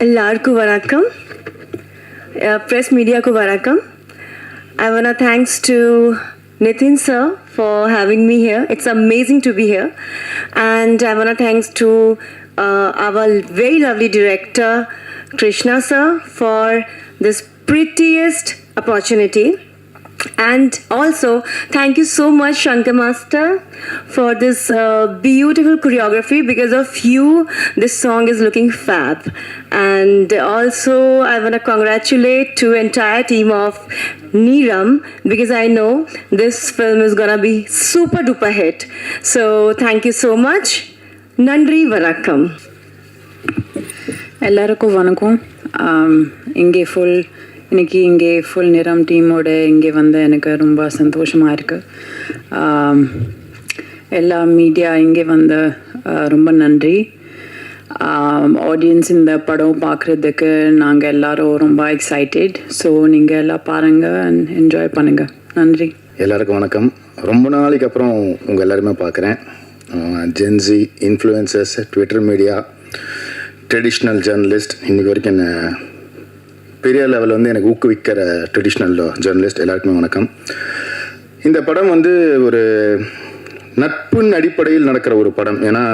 எல்லாருக்கும் வணக்கம். Press media ku vanakkam. I want to thanks to Nitin sir for having me here. It's amazing to be here. And I want to thanks to our very lovely director Krishna sir for this prettiest opportunity. And also thank you so much Shankar Master for this beautiful choreography. Because of you this song is looking fab. And also I want to congratulate to entire team of Neeram, because I know this film is gonna be super duper hit. So thank you so much. Nandri Vanakkam. எல்லாருக்கும் வணக்கம். இங்கே இன்னைக்கு இங்கே full நிறம் டீமோட இங்கே வந்து எனக்கு ரொம்ப சந்தோஷமாக இருக்குது. எல்லா மீடியா இங்கே வந்து ரொம்ப நன்றி. ஆடியன்ஸ் இந்த படம் பார்க்குறதுக்கு நாங்கள் எல்லோரும் ரொம்ப எக்ஸைட்டட். ஸோ நீங்கள் எல்லாம் பாருங்கள் அண்ட் என்ஜாய் பண்ணுங்கள். நன்றி. எல்லாருக்கும் வணக்கம். ரொம்ப நாளைக்கு அப்புறம் உங்கள் எல்லாருமே பார்க்குறேன். Gen Z influencers, Twitter media, traditional journalist, இன்றைக்கி வரைக்கும் என்ன பெரிய லெவலில் வந்து எனக்கு ஊக்குவிக்கிற ட்ரெடிஷ்னல் ஜேர்னலிஸ்ட் எல்லாருக்குமே வணக்கம். இந்த படம் வந்து ஒரு நட்பின் அடிப்படையில் நடக்கிற ஒரு படம். ஏன்னா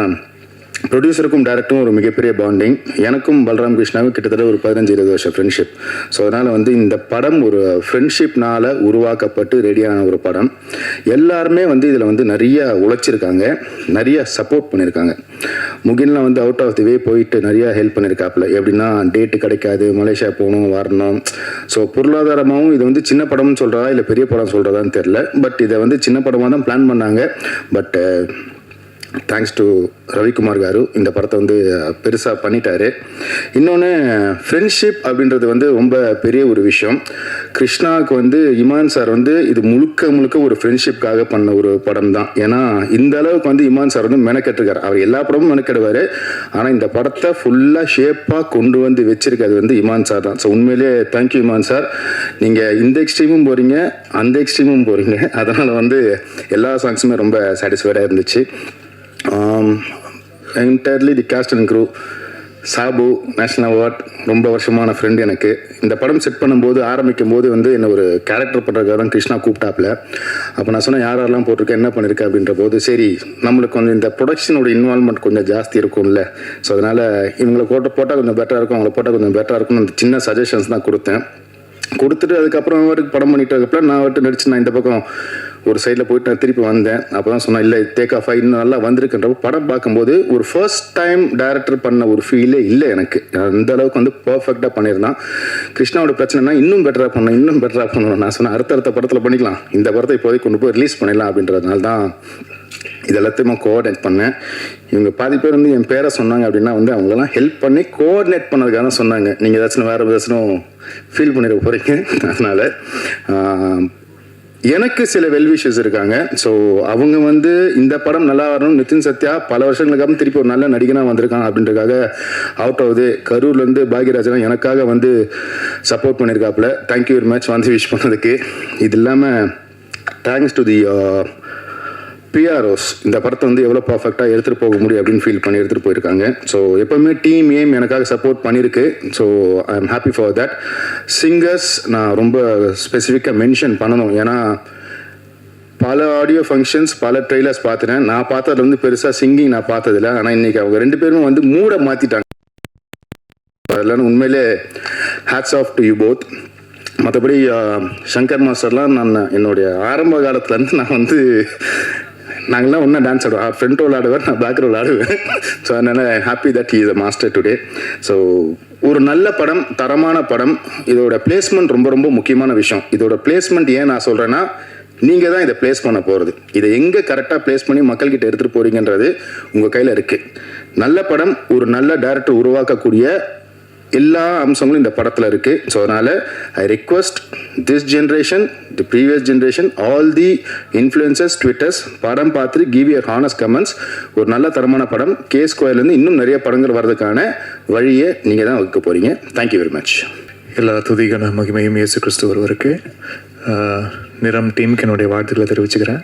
ப்ரொடியூசருக்கும் டேரக்டரும் ஒரு மிகப்பெரிய பாண்டிங். எனக்கும் பல்ராம் கிருஷ்ணாவும் கிட்டத்தட்ட ஒரு 15-20 வருஷம் ஃப்ரெண்ட்ஷிப். ஸோ அதனால் வந்து இந்த படம் ஒரு ஃப்ரெண்ட்ஷிப்னால் உருவாக்கப்பட்டு ரெடியான ஒரு படம். எல்லாருமே வந்து இதில் வந்து நிறைய உழைச்சிருக்காங்க, நிறைய சப்போர்ட் பண்ணியிருக்காங்க. முகின்லாம் வந்து அவுட் ஆஃப் தி வே போயிட்டு நிறையா ஹெல்ப் பண்ணியிருக்காப்புல. எப்படின்னா டேட்டு கிடைக்காது, மலேசியா போகணும், வரணும். ஸோ பொருளாதாரமாகவும் இது வந்து சின்ன படம்னு சொல்கிறதா இல்லை பெரிய படம் சொல்கிறதான்னு தெரில. பட் இதை வந்து சின்ன படமாக தான் பிளான் பண்ணாங்க. But thanks to Ravikumar car இந்த படத்தை வந்து பெருசாக பண்ணிட்டாரு. இன்னொன்று ஃப்ரெண்ட்ஷிப் அப்படின்றது வந்து ரொம்ப பெரிய ஒரு விஷயம். கிருஷ்ணாவுக்கு வந்து இமான் சார் வந்து இது முழுக்க ஒரு ஃப்ரெண்ட்ஷிப்காக பண்ண ஒரு படம் தான். ஏன்னா இந்த அளவுக்கு வந்து இமான் சார் வந்து மெனக்கெட்டுருக்காரு. அவர் எல்லா படமும் மெனக்கெடுவார். ஆனால் இந்த படத்தை ஃபுல்லாக ஷேப்பாக கொண்டு வந்து வச்சிருக்கிறது வந்து இமான் சார் தான். ஸோ உண்மையிலே தேங்க்யூ இமான் சார். நீங்கள் இந்த எக்ஸ்ட்ரீமும் போகிறீங்க, அந்த எக்ஸ்ட்ரீமும் போகிறீங்க. அதனால் வந்து எல்லா சாங்ஸுமே ரொம்ப சாட்டிஸ்ஃபைடாக இருந்துச்சு. Entirely the cast and crew. Sabu national award, ரொம்ப வருஷமான ஃப்ரெண்டு எனக்கு. இந்த படம் செட் பண்ணும்போது ஆரம்பிக்கும் போது வந்து என்ன ஒரு கேரக்டர் பண்ணுறதுக்காக தான் கிருஷ்ணா கூப்பிட்டாப்புல. அப்போ நான் சொன்னேன் யாரெல்லாம் போட்டிருக்கேன், என்ன பண்ணியிருக்கேன் அப்படின்ற போது, சரி நம்மளுக்கு கொஞ்சம் இந்த ப்ரொடக்ஷனோட இன்வால்மெண்ட் கொஞ்சம் ஜாஸ்தி இருக்கும்ல. ஸோ அதனால் இவங்களை போட்டால் கொஞ்சம் பெட்டராக இருக்கும், அவங்கள போட்டால் கொஞ்சம் பெட்டராக இருக்கும்னு அந்த சின்ன சஜஷன்ஸ் தான் கொடுத்துட்டு அதுக்கப்புறம் அவருக்கு படம் பண்ணிட்டு அதுக்கப்புறம் நான் அவர்கிட்ட நடிச்சு நான் இந்த பக்கம் ஒரு சைடில் போயிட்டு நான் திருப்பி வந்தேன். அப்போ தான் சொன்னேன் இல்லை டேக் ஆஃப் ஆகி இன்னும் நல்லா வந்திருக்குன்றப்ப படம் பார்க்கும்போது ஒரு ஃபர்ஸ்ட் டைம் டேரக்டர் பண்ண ஒரு ஃபீலே இல்லை எனக்கு. அந்த அளவுக்கு வந்து பர்ஃபெக்டாக பண்ணியிருந்தான். கிருஷ்ணாவோட பிரச்சனைனா இன்னும் பெட்டராக பண்ணணும். நான் சொன்னேன் அடுத்த படத்தில் பண்ணிக்கலாம், இந்த படத்தை இப்போதைக்கு கொண்டு போய் ரிலீஸ் பண்ணிடலாம் அப்படின்றதுனால தான் இது எல்லாத்தையுமே கோஆர்டினேட் பண்ணேன். இவங்க பாதி பேர் வந்து என் பேரை சொன்னாங்க அப்படின்னா வந்து அவங்களெல்லாம் ஹெல்ப் பண்ணி கோஆர்டினேட் பண்ணதுக்காக தான் சொன்னாங்க. நீங்கள் ஏதாச்சும் வேறு ஏதாச்சும் ஃபீல் பண்ணிட போகிறீங்க. அதனால் எனக்கு சில வெல்விஷஸ் இருக்காங்க. ஸோ அவங்க வந்து இந்த படம் நல்லா வரணும். நிதின் சத்யா பல வருஷங்களுக்கு அப்புறம் திருப்பி ஒரு நல்ல நடிகனாக வந்திருக்காங்க அப்படின்றதுக்காக அவுட் ஆகுது. கரூர்லேருந்து பாக்யராஜனா எனக்காக வந்து சப்போர்ட் பண்ணியிருக்காப்புல. தேங்க்யூ வெரி மச் வந்து விஷ் பண்ணதுக்கு. இது இல்லாமல் தேங்க்ஸ் டு தி பிஆர்ஓஸ். இந்த படத்தை வந்து எவ்வளோ பர்ஃபெக்டாக எடுத்துகிட்டு போக முடியும் அப்படின்னு ஃபீல் பண்ணி எடுத்துகிட்டு போயிருக்காங்க. ஸோ எப்போவுமே டீம் ஏம் எனக்காக சப்போர்ட் பண்ணியிருக்கு. So I am happy for that. Singers நான் ரொம்ப ஸ்பெசிஃபிக்காக மென்ஷன் பண்ணணும். ஏன்னா பல ஆடியோ ஃபங்க்ஷன்ஸ், பல ட்ரெய்லர்ஸ் பார்த்துட்டேன். நான் பார்த்ததில் வந்து பெருசாக சிங்கிங் நான் பார்த்ததில்ல. ஆனால் இன்றைக்கி அவங்க 2 பேரும் வந்து மூட மாற்றிட்டாங்க. அதெல்லாம் உண்மையிலே hats off to you both. மற்றபடி சங்கர் மாஸ்டர்லாம் நான் என்னுடைய ஆரம்ப காலத்துலேருந்து நான் வந்து நாங்கள்லாம் ஒன்றா டான்ஸ் ஆடுவோம். ஃப்ரண்ட் ரோல் ஆடுவேன், நான் பேக் ரோல் ஆடுவேன். ஸோ அதனால் happy that he is a master today. So ஒரு நல்ல படம், தரமான படம். இதோட பிளேஸ்மெண்ட் ரொம்ப முக்கியமான விஷயம். இதோட பிளேஸ்மெண்ட் ஏன் நான் சொல்கிறேன்னா, நீங்கள் தான் இதை பிளேஸ் பண்ண போகிறது. இதை எங்கே கரெக்டாக பிளேஸ் பண்ணி மக்கள்கிட்ட எடுத்துகிட்டு போகிறீங்கன்றது உங்கள் கையில் இருக்குது. நல்ல படம், ஒரு நல்ல டைரக்டர் உருவாக்கக்கூடிய எல்லா அம்சங்களும் இந்த படத்தில் இருக்குது. ஸோ அதனால் I request this generation, the previous generation, all the influencers, Twitters, படம் பார்த்துட்டு கிவ் யுவர் ஹானஸ்ட் கமெண்ட்ஸ். ஒரு நல்ல தரமான படம். K2லேருந்து இன்னும் நிறைய படங்கள் வர்றதுக்கான வழியை நீங்கள் தான் வகுக்க போகிறீங்க. Thank you very much. எல்லா துதிகன மகிமையும் இயேசு கிறிஸ்து ஒருவருக்கு. நிறம் டீமுக்கு என்னுடைய வாழ்த்துக்களை தெரிவிச்சுக்கிறேன்.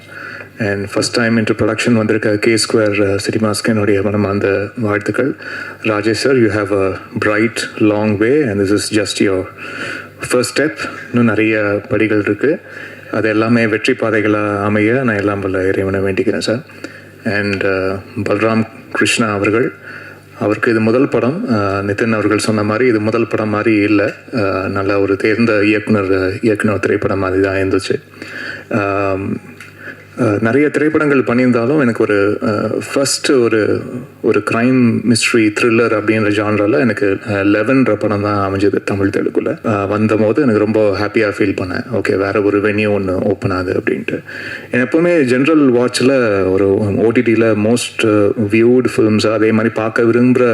And first time into production வந்திருக்க K-Square சினிமாஸ்க்கு என்னுடைய மனமார்ந்த வாழ்த்துக்கள். Rajesh sir, you have a bright long way and this is just your first step. இன்னும் நிறைய படிகள் இருக்குது. அது எல்லாமே வெற்றி பாதைகளாக அமைய நான் எல்லாம் வல்ல இறைவனை வேண்டிக்கிறேன் சார். அண்ட் பல்ராம் கிருஷ்ணா அவர்கள், அவருக்கு இது முதல் படம். நிதின் அவர்கள் சொன்ன மாதிரி இது முதல் படம் மாதிரி இல்லை, நல்ல ஒரு தேர்ந்த இயக்குனர் திரைப்படம் மாதிரி தான் இருந்துச்சு. நிறைய திரைப்படங்கள் பண்ணியிருந்தாலும் எனக்கு ஒரு ஃபஸ்ட்டு ஒரு க்ரைம் மிஸ்ட்ரி த்ரில்லர் அப்படின்ற ஜான்ரில் எனக்கு 11 படம் தான் அமைஞ்சது தமிழ் தெலுங்குல. வந்தபோது எனக்கு ரொம்ப ஹாப்பியாக ஃபீல் பண்ணேன். ஓகே, வேறு ஒரு வென்யூ ஒன்று ஓப்பன் ஆகுது அப்படின்ட்டு. எப்போவுமே ஜென்ரல் வாட்சில் ஒரு ஓடிடியில் மோஸ்ட் வியூடு ஃபிலிம்ஸ் அதே மாதிரி பார்க்க விரும்புகிற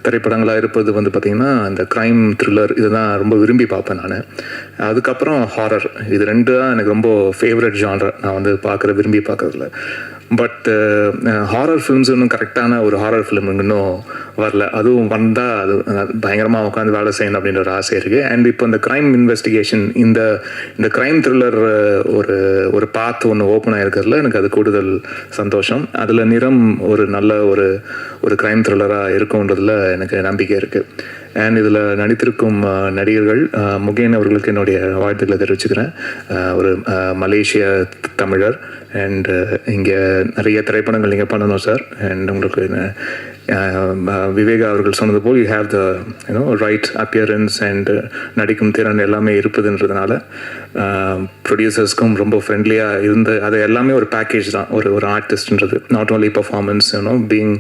திரைப்படங்களாக இருப்பது வந்து பார்த்திங்கன்னா அந்த க்ரைம் த்ரில்லர் இதுதான் ரொம்ப விரும்பி பார்ப்பேன் நான். அதுக்கப்புறம் ஹாரர், இது ரெண்டு தான் எனக்கு ரொம்ப ஃபேவரட் ஜான்ரர் நான் வந்து விரும்பி பார்க்கறதில்ல. பட் ஹாரர் ஃபிலிம்ஸ் இன்னும் கரெக்டான ஒரு ஹாரர் ஃபிலிம் இன்னும் வரல. அதுவும் வந்தால் அது பயங்கரமாக உட்காந்து வேலை செய்யணும் அப்படின்ற ஒரு ஆசை இருக்குது. அண்ட் இப்போ இந்த க்ரைம் இன்வெஸ்டிகேஷன் இந்த க்ரைம் த்ரில்லர் ஒரு பாத் ஒன்று ஓப்பன் ஆகிருக்கிறதுல எனக்கு அது கூடுதல் சந்தோஷம். அதில் நிறம் ஒரு நல்ல ஒரு க்ரைம் த்ரில்லராக இருக்கும்ன்றதுல எனக்கு நம்பிக்கை இருக்குது. அண்ட் இதில் நடித்திருக்கும் நடிகர்கள் முகேன் அவர்களுக்கு என்னுடைய வாழ்த்துக்களை தெரிவிச்சுக்கிறேன். ஒரு மலேசிய தமிழர். அண்ட் இங்கே நிறைய திரைப்படங்கள் நீங்கள் பண்ணணும் சார். அண்ட் உங்களுக்கு விவேகா அவர்கள் சொன்னது போல் you have the right appearance and நடிக்கும் திறன் எல்லாமே இருப்பதுன்றதுனால ப்ரொடியூசர்ஸ்க்கும் ரொம்ப ஃப்ரெண்ட்லியாக இருந்து அது எல்லாமே ஒரு பேக்கேஜ் தான். ஒரு ஆர்டிஸ்ட்ன்றது நாட் ஓன்லி பர்ஃபார்மன்ஸ் பீயிங்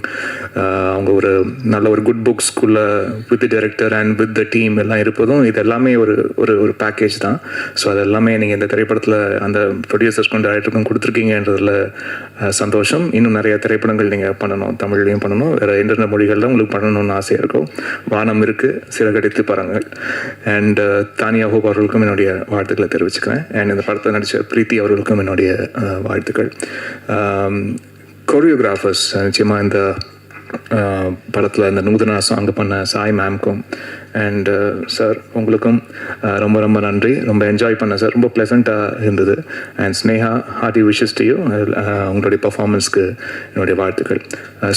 அவங்க ஒரு நல்ல ஒரு குட் புக்ஸ்குள்ளே with director and with the team எல்லாம் இருப்பதும் இது எல்லாமே ஒரு பேக்கேஜ் தான். ஸோ அது எல்லாமே நீங்கள் இந்த திரைப்படத்தில் அந்த ப்ரொடியூசர்ஸ்க்கும் டைரக்டருக்கும் கொடுத்துருக்கீங்கன்றதில் சந்தோஷம். இன்னும் நிறைய திரைப்படங்கள் நீங்கள் பண்ணணும், தமிழ்லையும் பண்ணணும், வேறு இன்டர்நெட் மொழிகளில் உங்களுக்கு பண்ணணும்னு ஆசையாக இருக்கும். வானம் இருக்குது, சிறகடித்து பாருங்கள். அண்ட் தானியா ஹோப் அவர்களுக்கும் என்னுடைய வாழ்த்துக்களை தெரிவிச்சுக்கிறேன். அண்ட் இந்த படத்தை நடித்த பிரீத்தி அவர்களுக்கும் என்னுடைய வாழ்த்துக்கள். கொரியோகிராஃபர்ஸ் நிச்சயமாக இந்த படத்தில் இந்த நூதனா சாங் பண்ண சாய் மேம்க்கும் அண்ட் சார் உங்களுக்கும் ரொம்ப ரொம்ப நன்றி. ரொம்ப என்ஜாய் பண்ணேன் சார், ரொம்ப ப்ளசண்ட்டாக இருந்தது. And Sneha, hearty wishes to you. உங்களுடைய பர்ஃபார்மன்ஸ்க்கு என்னுடைய வாழ்த்துக்கள்.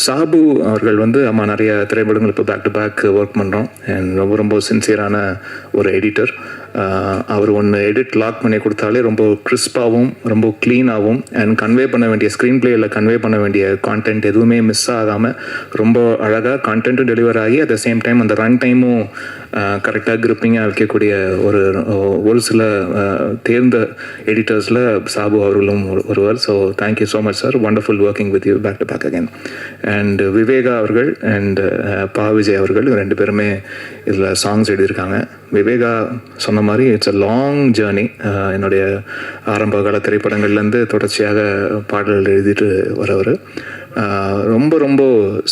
சாபு அவர்கள் வந்து நிறைய திரைப்படங்கள் இப்போ பேக் டு பேக் ஒர்க் பண்ணுறோம். அண்ட் ரொம்ப ரொம்ப சின்சியரான ஒரு எடிட்டர். அவர் ஒன்று எடிட் லாக் பண்ணி கொடுத்தாலே ரொம்ப கிறிஸ்பாகவும் ரொம்ப க்ளீனாகவும் அண்ட் கன்வே பண்ண வேண்டிய ஸ்க்ரீன் பிளேயில் கன்வே பண்ண வேண்டிய கான்டென்ட் எதுவுமே மிஸ் ஆகாமல் ரொம்ப அழகாக கான்டென்ட்டும் டெலிவர் ஆகி அட் த சேம் டைம் அந்த ரன் டைமும் கரெக்டாக கிரிப்பிங்காக வைக்கக்கூடிய ஒரு சில தேர்ந்த எடிட்டர்ஸில் சாபு அவர்களும் ஒருவர். So thank you so much sir, wonderful working with you back to back again. And Viveka அவர்கள் அண்ட் பா விஜய் அவர்கள் ரெண்டு பேருமே இதில் சாங்ஸ் எழுதியிருக்காங்க. விவேகா சொன்ன மாதிரி இட்ஸ் அ லாங் ஜேர்னி. என்னுடைய ஆரம்ப கால திரைப்படங்கள்லேருந்து தொடர்ச்சியாக பாடல்கள் எழுதிட்டு வரவர். ரொம்ப ரொம்ப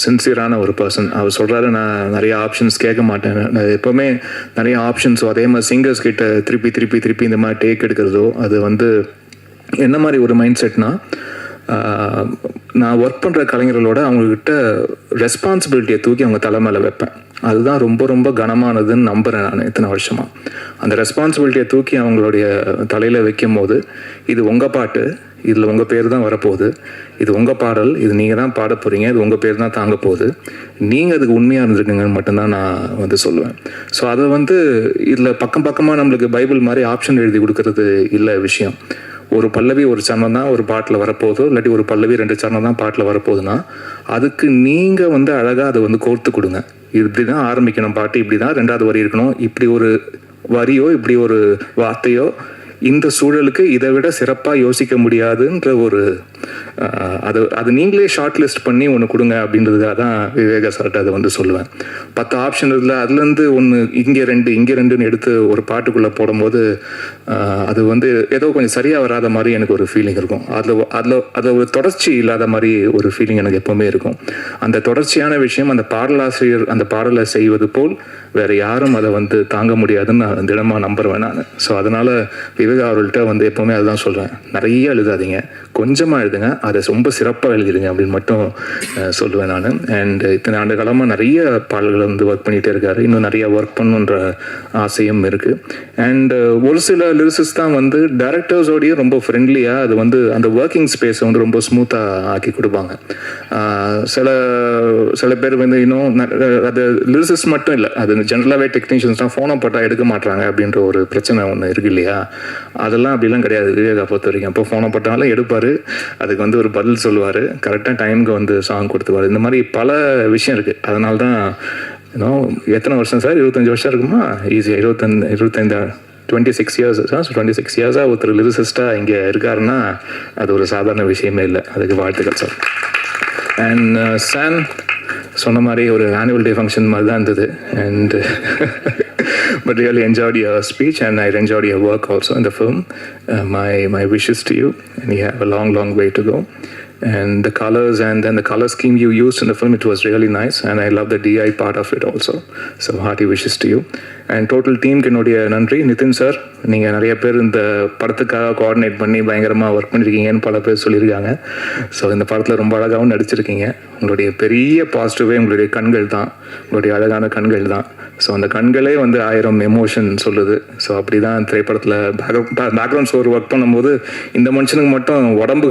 சின்சியரான ஒரு பர்சன். அவர் சொல்கிறாரு, நான் நிறைய ஆப்ஷன்ஸ் கேட்க மாட்டேன், நான் எப்போவுமே நிறைய ஆப்ஷன்ஸோ அதே மாதிரி சிங்கர்ஸ் கிட்ட திருப்பி இந்த மாதிரி டேக் எடுக்கிறதோ அது வந்து என்ன மாதிரி ஒரு மைண்ட் செட்னா, நான் ஒர்க் பண்ணுற கலைஞர்களோட அவங்கக்கிட்ட ரெஸ்பான்சிபிலிட்டியை தூக்கி அவங்க தலை மேலே வைப்பேன். அதுதான் ரொம்ப ரொம்ப கனமானதுன்னு நம்புகிறேன் நான் இத்தனை வருஷமாக. அந்த ரெஸ்பான்சிபிலிட்டியை தூக்கி அவங்களுடைய தலையில் வைக்கும் போது இது உங்கள் பாட்டு, இதில் உங்கள் பேர் தான் வரப்போகுது, இது உங்கள் பாடல், இது நீங்கள் தான் பாட போகிறீங்க, இது உங்கள் பேர் தான் தாங்க போகுது, நீங்கள் அதுக்கு உண்மையாக இருந்துருக்குங்கன்னு மட்டும்தான் நான் வந்து சொல்லுவேன். ஸோ அதை வந்து இதில் பக்கமாக நம்மளுக்கு பைபிள் மாதிரி ஆப்ஷன் எழுதி கொடுக்கறது இல்லை விஷயம். ஒரு பல்லவி ஒரு சரணம் தான் ஒரு பாட்டில் வரப்போகுதோ, இல்லாட்டி ஒரு பல்லவி 2 சரணம் தான் பாட்டில் வரப்போகுதுன்னா அதுக்கு நீங்கள் வந்து அழகாக அதை வந்து கோர்த்து கொடுங்க. இப்படி தான் ஆரம்பிக்கணும் பாட்டு, இப்படி தான் 2வது வரி இருக்கணும், இப்படி ஒரு வரியோ இப்படி ஒரு வார்த்தையோ இந்த சூழலுக்கு இதை விட சிறப்பாக யோசிக்க முடியாதுன்ற ஒரு அது நீங்களே ஷார்ட் லிஸ்ட் பண்ணி ஒன்று கொடுங்க அப்படின்றதுக்காக தான் விவேகா சார்ட்ட அதை வந்து சொல்லுவேன். 10 ஆப்ஷன் இதில் அதுலேருந்து ஒன்று இங்கே 2 எடுத்து ஒரு பாட்டுக்குள்ளே போடும்போது அது வந்து ஏதோ கொஞ்சம் சரியாக வராத மாதிரி எனக்கு ஒரு ஃபீலிங் இருக்கும். அதில் ஒரு தொடர்ச்சி இல்லாத மாதிரி ஒரு ஃபீலிங் எனக்கு எப்போவுமே இருக்கும். அந்த தொடர்ச்சியான விஷயம் அந்த பாடலாசிரியர் அந்த பாடலை செய்வது போல் வேறு யாரும் அதை வந்து தாங்க முடியாதுன்னு நான் தினமாக நம்புறேன் நான். ஸோ அதனால் விவேகா அவர்கள்ட்ட வந்து எப்போவுமே அதுதான் சொல்கிறேன், நிறைய எழுதாதீங்க, கொஞ்சமாக எழுதுங்க, அதை ரொம்ப சிறப்பாக எழுதிடுங்க அப்படின்னு மட்டும் சொல்லுவேன் நான். அண்ட் இத்தனை ஆண்டு காலமாக நிறைய பாடல்கள் வந்து ஒர்க் பண்ணிகிட்டே இருக்காரு. இன்னும் நிறைய ஒர்க் பண்ணுன்ற ஆசையும் இருக்குது. அண்ட் ஒரு சில லிரிசிஸ்ட் தான் வந்து டைரக்டர்ஸோடையும் ரொம்ப ஃப்ரெண்ட்லியாக அது வந்து அந்த ஒர்க்கிங் ஸ்பேஸை வந்து ரொம்ப ஸ்மூத்தாக ஆக்கி கொடுப்பாங்க. சில பேர் வந்து இன்னும் அது லிரிசிஸ்ட் மட்டும் இல்லை, அது ஜென்ரலாகவே டெக்னீஷியன்ஸ் தான் ஃபோனை போட்டால் எடுக்க மாட்டாங்க அப்படின்ற ஒரு பிரச்சனை ஒன்று இருக்கு இல்லையா? அதெல்லாம் அப்படிலாம் கிடையாது விவேகா பொறுத்த வரைக்கும். அப்போ ஃபோனை போட்டாலும் எடுப்பார், அதுக்கு வந்து ஒரு பதில் சொல்லுவார், கரெக்டாக டைமுக்கு வந்து சாங் கொடுத்துருவார். இந்த மாதிரி பல விஷயம் இருக்குது. அதனால தான் இன்னும் எத்தனை வருஷம் சார்? 25 வருஷம் இருக்குமா? ஈஸியாக 26 இயர்ஸ். 26 இயர்ஸாக ஒருத்தர் லிரிசிஸ்டாக இங்கே இருக்காருன்னா அது ஒரு சாதாரண விஷயமே இல்லை. அதுக்கு வாழ்த்துக்கள் சார். அண்ட் சான் சொன்ன மாதிரி ஒரு ஆனுவல் டே ஃபங்க்ஷன் மாதிரி தான் இருந்தது. And but really enjoyed your speech and I enjoyed your work also in the film. My wishes to you, and you have a long way to go. And the colors and then the color scheme you used in the film, it was really nice, and I love the DI part of it also. So hearty wishes to you. And total team என்னுடைய நன்றி. Nitin sir, நீங்கள் நிறைய பேர் இந்த படத்துக்காக coordinate பண்ணி பயங்கரமாக work பண்ணியிருக்கீங்கன்னு பல பேர் சொல்லியிருக்காங்க. ஸோ இந்த படத்தில் ரொம்ப அழகாகவும் நடிச்சிருக்கீங்க. உங்களுடைய பெரிய பாசிட்டிவே உங்களுடைய கண்கள் தான், உங்களுடைய அழகான கண்கள் தான். ஸோ அந்த கண்களே வந்து 1000 எமோஷன் சொல்லுது. ஸோ அப்படி தான் திரைப்படத்தில் பேக்ரவுண்ட் ஸ்கோர் ஒர்க் பண்ணும்போது இந்த மனுஷனுக்கு மட்டும் உடம்பு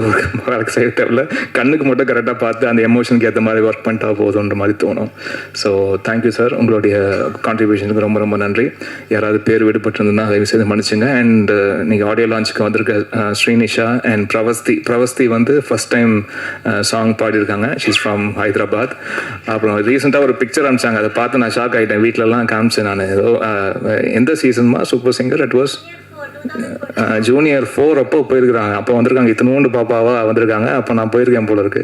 வேலைக்கு செய்ய தேவையில்ல, கண்ணுக்கு மட்டும் கரெக்டாக பார்த்து அந்த எமோஷனுக்கு ஏற்ற மாதிரி ஒர்க் பண்ணிட்டா போதுன்ற மாதிரி தோணும். ஸோ தேங்க்யூ சார், உங்களுடைய கான்ட்ரிபியூஷனுக்கு ரொம்ப ரொம்ப நன்றி. யாராவது பேர் விடுபட்டிருந்ததுன்னா அதை செய்து மன்னிச்சுங்க. அண்ட் நீங்கள் ஆடியோ லான்ச்சுக்கு வந்திருக்க ஸ்ரீனிஷா அண்ட் பிரவஸ்தி வந்து ஃபர்ஸ்ட் டைம் சாங் பாடியிருக்காங்க. She's from Hyderabad. அப்புறம் ரீசெண்டாக ஒரு பிக்சர் அனுப்பிச்சாங்க, அதை பார்த்து நான் ஷாக் ஆகிட்டேன். வீட்டிலலாம் காமிச்சேன் நான். ஏதோ எந்த சீசன்மா super singer it was junior 4 அப்போ போயிருக்கிறாங்க. அப்போ வந்திருக்காங்க, இத்தனோண்டு பாப்பாவா வந்திருக்காங்க. அப்போ நான் போயிருக்கேன் போல இருக்கு.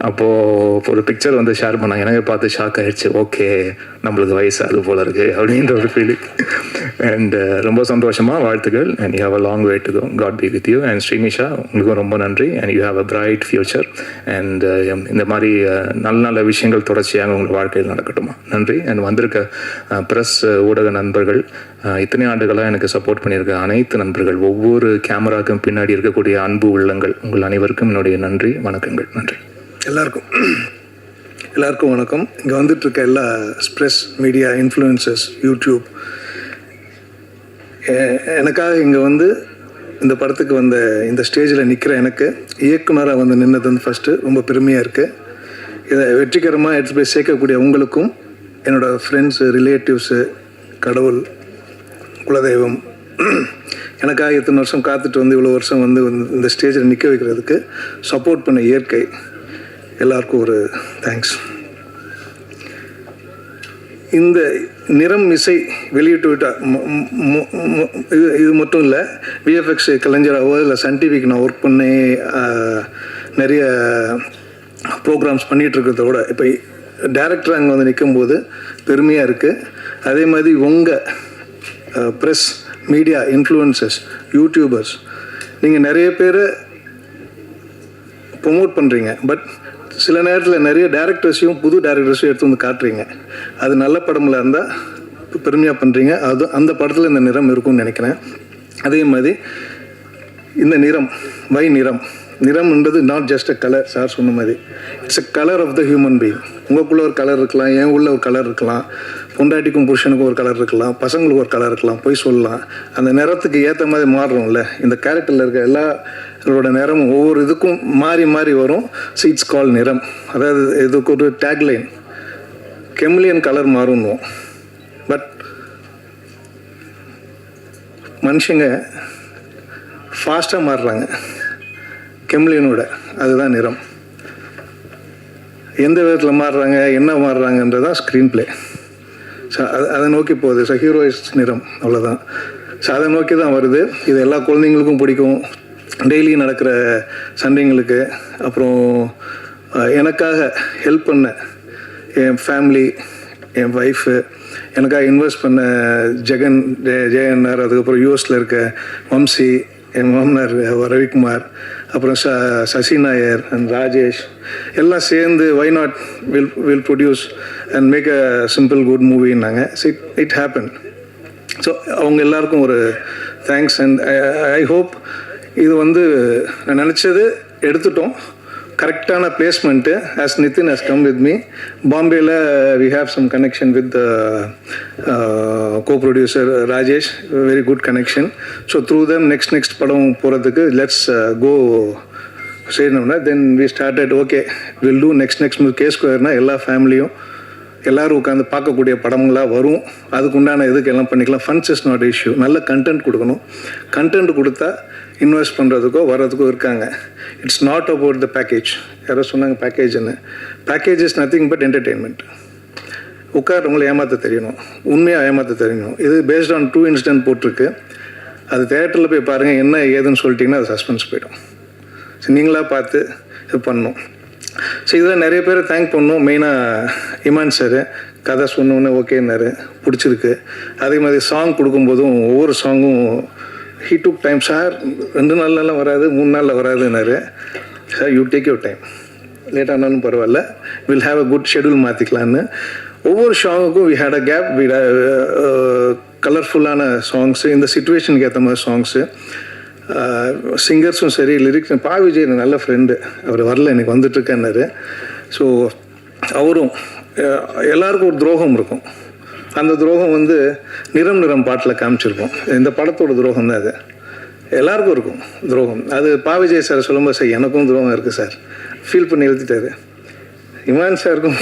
அப்போது ஒரு பிக்சர் வந்து ஷேர் பண்ணாங்க, எனக்கு பார்த்து ஷாக் ஆகிடுச்சு. ஓகே, நம்மளுக்கு வயசு அது போல இருக்கு அப்படின்ற ஒரு ஃபீலிங். அண்ட் ரொம்ப சந்தோஷமாக வாழ்த்துக்கள். And you have a long way to go. God be with you. And Srinisha, உங்களுக்கும் ரொம்ப நன்றி. And you have a bright future. And இந்த மாதிரி நல்ல விஷயங்கள் தொடர்ச்சியாக உங்கள் வாழ்க்கையில் நடக்கட்டுமா. நன்றி. அண்ட் வந்திருக்க ப்ரெஸ் ஊடக நண்பர்கள், இத்தனை ஆண்டுகளாக எனக்கு சப்போர்ட் பண்ணியிருக்க அனைத்து நண்பர்கள், ஒவ்வொரு கேமராக்கும் பின்னாடி இருக்கக்கூடிய அன்பு உள்ளங்கள், உங்கள் அனைவருக்கும் என்னுடைய நன்றி, வணக்கங்கள். நன்றி. எல்லாருக்கும் வணக்கம். இங்கே வந்துட்டு இருக்க எல்லா ஸ்ப்ரெஸ் மீடியா இன்ஃப்ளூயன்சர்ஸ், யூடியூப், எனக்காக இங்கே வந்து இந்த படத்துக்கு வந்த இந்த ஸ்டேஜில் நிற்கிற எனக்கு இயக்குனராக வந்து நின்னது வந்து ஃபஸ்ட்டு ரொம்ப பெருமையாக இருக்குது. இதை வெற்றிகரமாக எடுத்து போய் சேர்க்கக்கூடிய உங்களுக்கும், என்னோடய ஃப்ரெண்ட்ஸு, ரிலேட்டிவ்ஸு, கடவுள், குலதெய்வம், எனக்காக இத்தனை வருஷம் காத்துட்டு வந்து இவ்வளோ வருஷம் வந்து இந்த ஸ்டேஜில் நிற்க வைக்கிறதுக்கு சப்போர்ட் பண்ண இயற்கை, எல்லாருக்கும் ஒரு தேங்க்ஸ். இந்த நிறம் இசை வெளியிட்டு விட்டால் இது மட்டும் இல்லை, விஎஃப்எக்ஸ் கலைஞராகவோ இல்லை சன் டிவிக்கு நான் ஒர்க் பண்ணி நிறைய ப்ரோக்ராம்ஸ் பண்ணிகிட்ருக்கிறத விட இப்போ டைரக்டர் அங்கே வந்து நிற்கும்போது பெருமையாக இருக்குது. அதே மாதிரி உங்கள் ப்ரெஸ் மீடியா இன்ஃப்ளூயன்சர்ஸ், யூடியூபர்ஸ், நீங்கள் நிறைய பேர் ப்ரொமோட் பண்ணுறீங்க. பட் சில நேரத்தில் நிறைய டேரக்டர்ஸையும் புது டேரக்டர்ஸையும் எடுத்து வந்து காட்டுறீங்க. அது நல்ல படமில் இருந்தால் பெருமையாக பண்ணுறீங்க. அது அந்த படத்தில் இந்த நிறம் இருக்கும்னு நினைக்கிறேன். அதே மாதிரி இந்த நிறம், நிறம்ன்றது not just a colour. Sir சொன்ன மாதிரி it's a colour of the human being. உங்களுக்குள்ள ஒரு கலர் இருக்கலாம், என் உள்ள ஒரு கலர் இருக்கலாம், பொண்டாட்டிக்கும் புருஷனுக்கும் ஒரு கலர் இருக்கலாம், பசங்களுக்கு ஒரு கலர் இருக்கலாம், போய் சொல்லலாம். அந்த நிறத்துக்கு ஏற்ற மாதிரி மாறுறோம்ல. இந்த கேரக்டரில் இருக்க எல்லாரோட நிறமும் ஒவ்வொரு இதுக்கும் மாறி மாறி வரும். ஸோ இட்ஸ் கால் நிறம். அதாவது இதுக்கு ஒரு டேக்லைன், கெமிலியன் கலர் மாறுன்னுவோம். பட் மனுஷங்க ஃபாஸ்ட்டாக மாறுறாங்க கெமிலியனோட. அதுதான் நிறம். எந்த விதத்தில் மாறுறாங்க, என்ன மாறுறாங்கன்றது தான் ஸ்க்ரீன் பிளே. ஸோ அதை நோக்கி போகுது. ஸோ ஹீரோயிஸ் நிறம் அவ்வளோதான். ஸோ அதை நோக்கி தான் வருது. இது எல்லா குழந்தைங்களுக்கும் பிடிக்கும். டெய்லி நடக்கிற சண்டைங்களுக்கு, அப்புறம் எனக்காக ஹெல்ப் பண்ண என் ஃபேமிலி, என் ஒய்ஃபு, எனக்காக இன்வெஸ்ட் பண்ண ஜெயன்னார், அதுக்கப்புறம் யூஎஸில் இருக்க வம்சி, என் மாமனார் ரவிக்குமார், அப்புறம் சசி நாயர் அண்ட் ராஜேஷ், எல்லாம் சேர்ந்து why not will produce and make a simple good மூவின்னாங்க. So it happen. ஸோ அவங்க எல்லாருக்கும் ஒரு தேங்க்ஸ். அண்ட் ஐ ஹோப் இது வந்து நான் நினச்சது எடுத்துட்டோம். கரெக்டான placement. As Nitin has come with me. பாம்பேயில் we have some connection with co producer Rajesh, very good connection. So through them next படம் போகிறதுக்கு லெட்ஸ் கோ செய்யணும்னா then we started okay will do next K ஸ்கொயர்னா எல்லா ஃபேமிலியும் எல்லோரும் உட்காந்து பார்க்கக்கூடிய படங்களாக வரும். அதுக்கு உண்டான இதுக்கு எல்லாம் பண்ணிக்கலாம். Funds is not issue. நல்ல கண்டென்ட் கொடுக்கணும். கண்டென்ட் கொடுத்தா இன்வெஸ்ட் பண்ணுறதுக்கோ வர்றதுக்கோ இருக்காங்க. It's not about the package. யாரோ சொன்னாங்க பேக்கேஜ்னு. Package is nothing but entertainment. உட்காரவங்களை ஏமாற்ற தெரியணும், உண்மையாக ஏமாற்ற தெரியணும். இது பேஸ்ட் ஆன் 2 இன்சிடென்ட் போட்டிருக்கு. அது தேட்டரில் போய் பாருங்கள், என்ன ஏதுன்னு சொல்லிட்டிங்கன்னா அது சஸ்பென்ஸ் போயிடும். ஸோ நீங்களாக பார்த்து இது பண்ணணும். ஸோ இதில் நிறைய பேர் தேங்க் பண்ணணும். மெயினாக இமான் சார் கதை சொன்னோன்னே ஓகேன்னாரு, பிடிச்சிருக்கு. அதே மாதிரி சாங் கொடுக்கும்போதும் ஒவ்வொரு சாங்கும் ஹீ டுக் டைம். சார் 2 நாள்லாம் வராது, 3 நாளில் வராதுன்னாரு. Sir you take your time, late ஆனாலும் பரவாயில்ல, will have a good schedule மாற்றிக்கலான்னு. ஒவ்வொரு சாங்குக்கும் we had a gap. We கலர்ஃபுல்லான சாங்ஸு, இந்த சிச்சுவேஷனுக்கு ஏற்ற மாதிரி சாங்ஸு. சிங்கர்ஸும் சரி, லிரிக்ஸ். பா விஜய் நல்ல ஃப்ரெண்டு, அவர் வரல, எனக்கு வந்துட்டுருக்கேன்னாரு. ஸோ அவரும் எல்லாருக்கும் ஒரு துரோகம் இருக்கும். அந்த துரோகம் வந்து நிறம் பாட்டில் காமிச்சிருக்கோம். இந்த படத்தோட துரோகம் தான் அது. எல்லாருக்கும் இருக்கும் துரோகம். அது பா விஜய் சார் சொல்லும்போது சார் எனக்கும் துரோகம் இருக்குது சார் ஃபீல் பண்ணி எழுதிட்டாரு. இமான் சாருக்கும்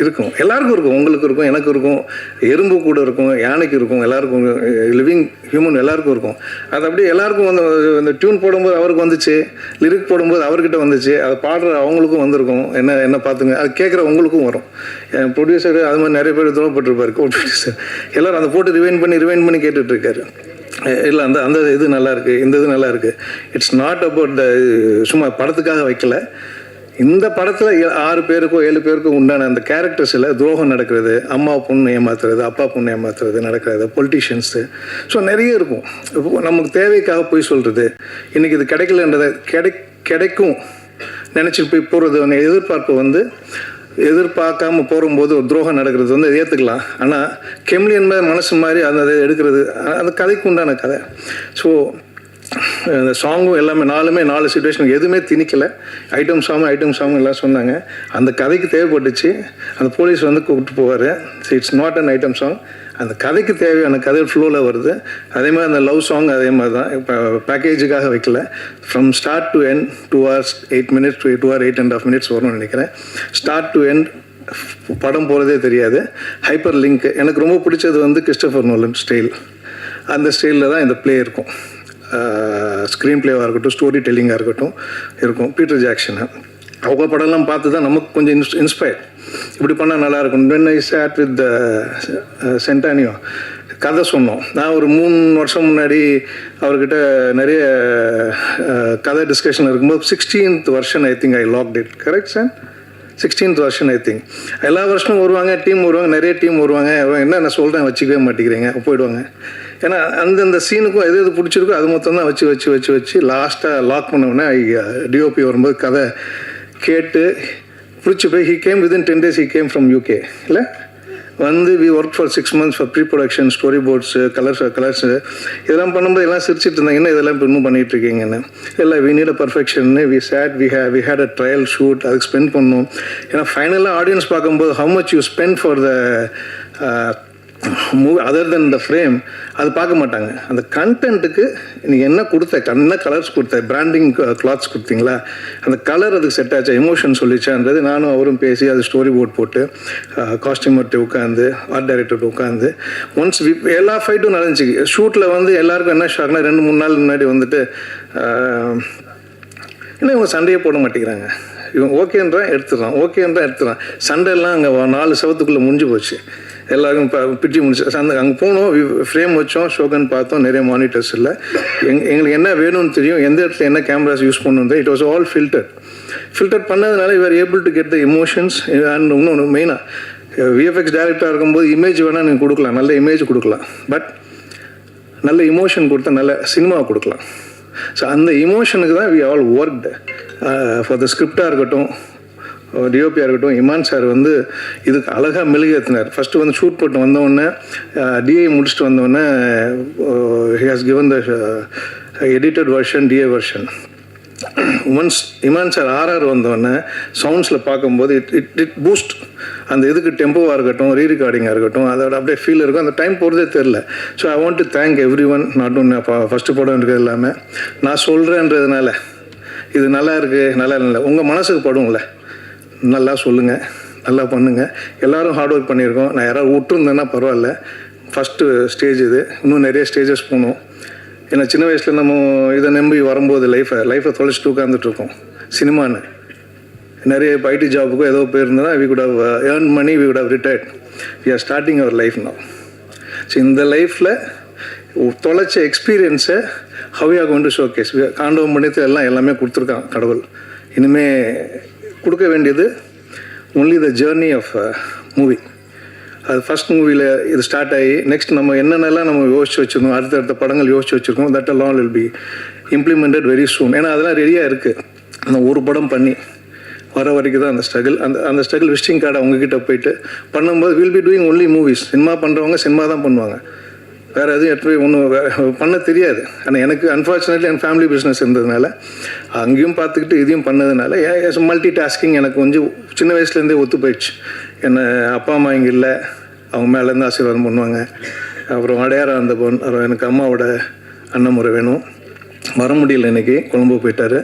இருக்கும், எல்லாருக்கும் இருக்கும். உங்களுக்கு இருக்கும், எனக்கு இருக்கும், எறும்பு கூட இருக்கும், யானைக்கு இருக்கும், எல்லாருக்கும், லிவிங் ஹியூமன் எல்லாருக்கும் இருக்கும். அது அப்படியே எல்லாருக்கும் வந்து இந்த டியூன் போடும்போது அவருக்கு வந்துச்சு, லிரிக் போடும்போது அவர்கிட்ட வந்துச்சு, அதை பாடுற அவங்களுக்கும் வந்திருக்கும். என்ன பார்த்துங்க, அது கேட்குற உங்களுக்கும் வரும். என் ப்ரொடியூசர் அது மாதிரி நிறைய பேர் துரோகப்பட்டிருப்பார். கோ ப்ரொடியூசர் எல்லோரும் அதை போட்டு ரிவைன் பண்ணி கேட்டுட்ருக்காரு. இல்லை அந்த இது நல்லாயிருக்கு, இந்த இது நல்லாயிருக்கு. இட்ஸ் நாட் அபவுட் த சும்மா படத்துக்காக வைக்கல. இந்த படத்தில் 6 பேருக்கோ 7 பேருக்கோ உண்டான அந்த கேரக்டர்ஸில் துரோகம் நடக்கிறது, அம்மா பொண்ணு ஏமாத்துறது, அப்பா பொண்ணு ஏமாத்துறது நடக்கிறது, பொலிட்டிஷியன்ஸு. ஸோ நிறைய இருக்கும். நமக்கு தேவைக்காக போய் சொல்கிறது, இன்றைக்கி இது கிடைக்கலன்றதை கிடைக்கும் நினச்சிட்டு போய் போகிறது. எதிர்பார்ப்பு வந்து எதிர்பார்க்காம போகும்போது ஒரு துரோகம் நடக்கிறது வந்து ஏற்றுக்கலாம். ஆனால் கெம்லியன் மனசு மாதிரி அந்த எடுக்கிறது அந்த கதைக்கு உண்டான கதை. ஸோ இந்த சாங்கும் எல்லாமே 4 சிச்சுவேஷனுக்கு எதுவுமே திணிக்கலை. ஐட்டம் சாங் எல்லாம் சொன்னாங்க. அந்த கதைக்கு தேவைப்பட்டுச்சு. அந்த போலீஸ் வந்து கூப்பிட்டு போவார். It's not an item song. அந்த கதைக்கு தேவையான கதை ஃப்ளோவில் வருது. அதே மாதிரி அந்த லவ் சாங் அதே மாதிரி தான். இப்போ பேக்கேஜுக்காக வைக்கல. From start to end 2 hours 8 minutes to 2 hours 8.5 minutes வரும்னு நினைக்கிறேன். ஸ்டார்ட் டு எண்ட் படம் போகிறதே தெரியாது. ஹைப்பர் லிங்க் எனக்கு ரொம்ப பிடிச்சது வந்து கிறிஸ்டோபர் நோலன் ஸ்டைல். அந்த ஸ்டைலில் தான் இந்த ப்ளே இருக்கும். ஸ்க்ரீன் பிளேவாக இருக்கட்டும், ஸ்டோரி டெல்லிங்காக இருக்கட்டும் இருக்கும். பீட்டர் ஜாக்சனு அவங்க படம்லாம் பார்த்து தான் நமக்கு கொஞ்சம் இன்ஸ்பயர். இப்படி பண்ணால் நல்லாயிருக்கும். வென் ஐ சாட் வித் சென்டானியோ கதை சொன்னோம். நான் ஒரு 3 வருஷம் முன்னாடி அவர்கிட்ட நிறைய கதை டிஸ்கஷன் இருக்கும்போது 16th version I think I locked it. Correct sir? 16th version I think. எல்லா வருஷமும் வருவாங்க, டீம் வருவாங்க, நிறைய டீம் வருவாங்க. என்ன நான் சொல்கிறேன் வச்சுக்கவே மாட்டேங்கிறீங்க, போயிடுவாங்க. ஏன்னா அந்தந்த சீனுக்கும் எது பிடிச்சிருக்கோ அது மொத்தம் தான் வச்சு லாஸ்ட்டாக லாக் பண்ணோன்னே டிஓபி வரும்போது கதை கேட்டு பிடிச்சி போய் he came within 10 days he came from UK. இல்லை வந்து we work for 6 months for pre production, storyboards, colours இதெல்லாம் பண்ணும்போது எல்லாம் சிரிச்சிட்டு இருந்தாங்க, என்ன இதெல்லாம் இப்போ இன்னும் பண்ணிகிட்டு இருக்கீங்கன்னு. இல்லை வி நீட் அ பர்ஃபெக்ஷன்னு we had a trial shoot, அதுக்கு ஸ்பெண்ட் பண்ணோம். ஏன்னா ஃபைனலாக ஆடியன்ஸ் பார்க்கும்போது how much you spend for the movie other than the frame அது பார்க்க மாட்டாங்க. அந்த கண்டென்ட்டுக்கு நீங்கள் என்ன கொடுத்த, என்ன கலர்ஸ் கொடுத்த, பிராண்டிங் கிளாத்ஸ் கொடுத்தீங்களா, அந்த கலர் அதுக்கு செட் ஆச்சா, எமோஷன் சொல்லிச்சான்றது நானும் அவரும் பேசி அது ஸ்டோரி போர்ட் போட்டு காஸ்டியூமர்கிட்ட உட்காந்து ஆர்ட் டைரக்டர்கிட்ட உட்காந்து ஒன்ஸ் எல்லா ஃபைட்டும் நடந்துச்சு. ஷூட்டில் வந்து எல்லாருக்கும் என்ன ஷாக்னா 2-3 நாள் முன்னாடி வந்துட்டு ஏன்னா இவங்க சண்டையே போட மாட்டேங்கிறாங்க. இவன் ஓகேன்றான் எடுத்துடுறான். சண்டையெல்லாம் அங்கே 4 செவத்துக்குள்ளே முடிஞ்சு போச்சு. எல்லாருக்கும் பிடிச்சி முடிச்சு அங்கே போனோம், ஃப்ரேம் வச்சோம், ஷோகன் பார்த்தோம், நிறைய மானிட்டர்ஸ் இல்லை. எங்களுக்கு என்ன வேணும்னு தெரியும், எந்த இடத்துல என்ன கேமராஸ் யூஸ் பண்ணணும். இட் வாஸ் ஆல் ஃபில்டர் பண்ணதுனால you are able to get the emotions. And இன்னொன்று மெயினாக விஎஃப்எக்ஸ் டைரக்டராக இருக்கும்போது இமேஜ் வேணால் நீங்கள் கொடுக்கலாம், நல்ல இமேஜ் கொடுக்கலாம். பட் நல்ல இமோஷன் கொடுத்தா நல்ல சினிமாவை கொடுக்கலாம். ஸோ அந்த இமோஷனுக்கு தான் we all worked for the ஸ்கிரிப்டாக இருக்கட்டும், டிஓபியாக இருக்கட்டும். இமான் சார் வந்து இதுக்கு அழகாக மெழுகேற்றினார். ஃபஸ்ட்டு வந்து ஷூட் போட்டு வந்தவுடனே டிஏ முடிச்சுட்டு வந்தோடனே he has given the edited version, DA version. Once Imman sir RR வந்தோடனே சவுண்ட்ஸில் பார்க்கும்போது இட் பூஸ்ட் அந்த இதுக்கு டெம்போவாக இருக்கட்டும் ரீரெக்கார்டிங்காக இருக்கட்டும் அதோட அப்படியே ஃபீல் இருக்கும். அந்த டைம் போகிறதே தெரில. So I want to thank every one, not one first படம் இருக்கிறது இல்லாமல் நான் சொல்கிறேன்றதுனால இது நல்லா இருக்குது நல்லா இல்லை உங்கள் மனசுக்கு படும்ல, நல்லா சொல்லுங்கள், நல்லா பண்ணுங்கள். எல்லோரும் ஹார்ட் ஒர்க் பண்ணியிருக்கோம். நான் யாராவது விட்டுருந்தேன்னா பரவாயில்ல. ஃபஸ்ட்டு ஸ்டேஜ் இது, இன்னும் நிறைய ஸ்டேஜஸ் போகணும். ஏன்னா சின்ன வயசில் நம்ம இதை நம்பி வரும்போது லைஃப்பை தொலைச்சிட்டு உட்காந்துட்ருக்கோம். சினிமான்னு நிறைய ஐடி ஜாபுக்கும் ஏதோ போயிருந்தோன்னா we could have earn money, we could have retired. We are starting our life now. So இந்த லைஃப்பில் தொலைச்ச எக்ஸ்பீரியன்ஸை how you going to showcase. காண்டவம் பண்ணிட்டு எல்லாமே கொடுத்துருக்கான் கடவுள். இனிமேல் கொடுக்க வேண்டியது only the journey of movie. அது ஃபஸ்ட் மூவியில் இது ஸ்டார்ட் ஆகி நெக்ஸ்ட் நம்ம என்னென்னலாம் நம்ம யோசிச்சு வச்சுருந்தோம், அடுத்தடுத்த படங்கள் யோசிச்சு வச்சுருக்கோம். That all will be implemented very soon. ஏன்னா அதெல்லாம் ரெடியாக இருக்குது. அந்த ஒரு படம் பண்ணி வர வரைக்கும் தான் அந்த ஸ்ட்ரகிள். அந்த ஸ்ட்ரகிள் விசிட்டிங் கார்டு அவங்கக்கிட்ட போயிட்டு பண்ணும்போது will be doing only movies. Cinema பண்ணுறவங்க சினிமா தான் பண்ணுவாங்க, வேறு எதுவும் எடுத்து போய் ஒன்றும் பண்ண தெரியாது. ஆனால் எனக்கு அன்ஃபார்ச்சுனேட்லி என் ஃபேமிலி பிஸ்னஸ் இருந்ததுனால அங்கேயும் பார்த்துக்கிட்டு இதையும் பண்ணதுனால மல்டி டாஸ்கிங் எனக்கு கொஞ்சம் சின்ன வயசுலேருந்தே ஒத்து போயிடுச்சு. என்னை அப்பா அம்மா இங்கே இல்லை, அவங்க மேலேருந்து ஆசீர்வாதம் பண்ணுவாங்க. அப்புறம் அடையாரம் அந்த அப்புறம் எனக்கு அம்மாவோட அண்ணமுறை வேணும், வர முடியல இன்றைக்கி, கொழும்பு போயிட்டார்.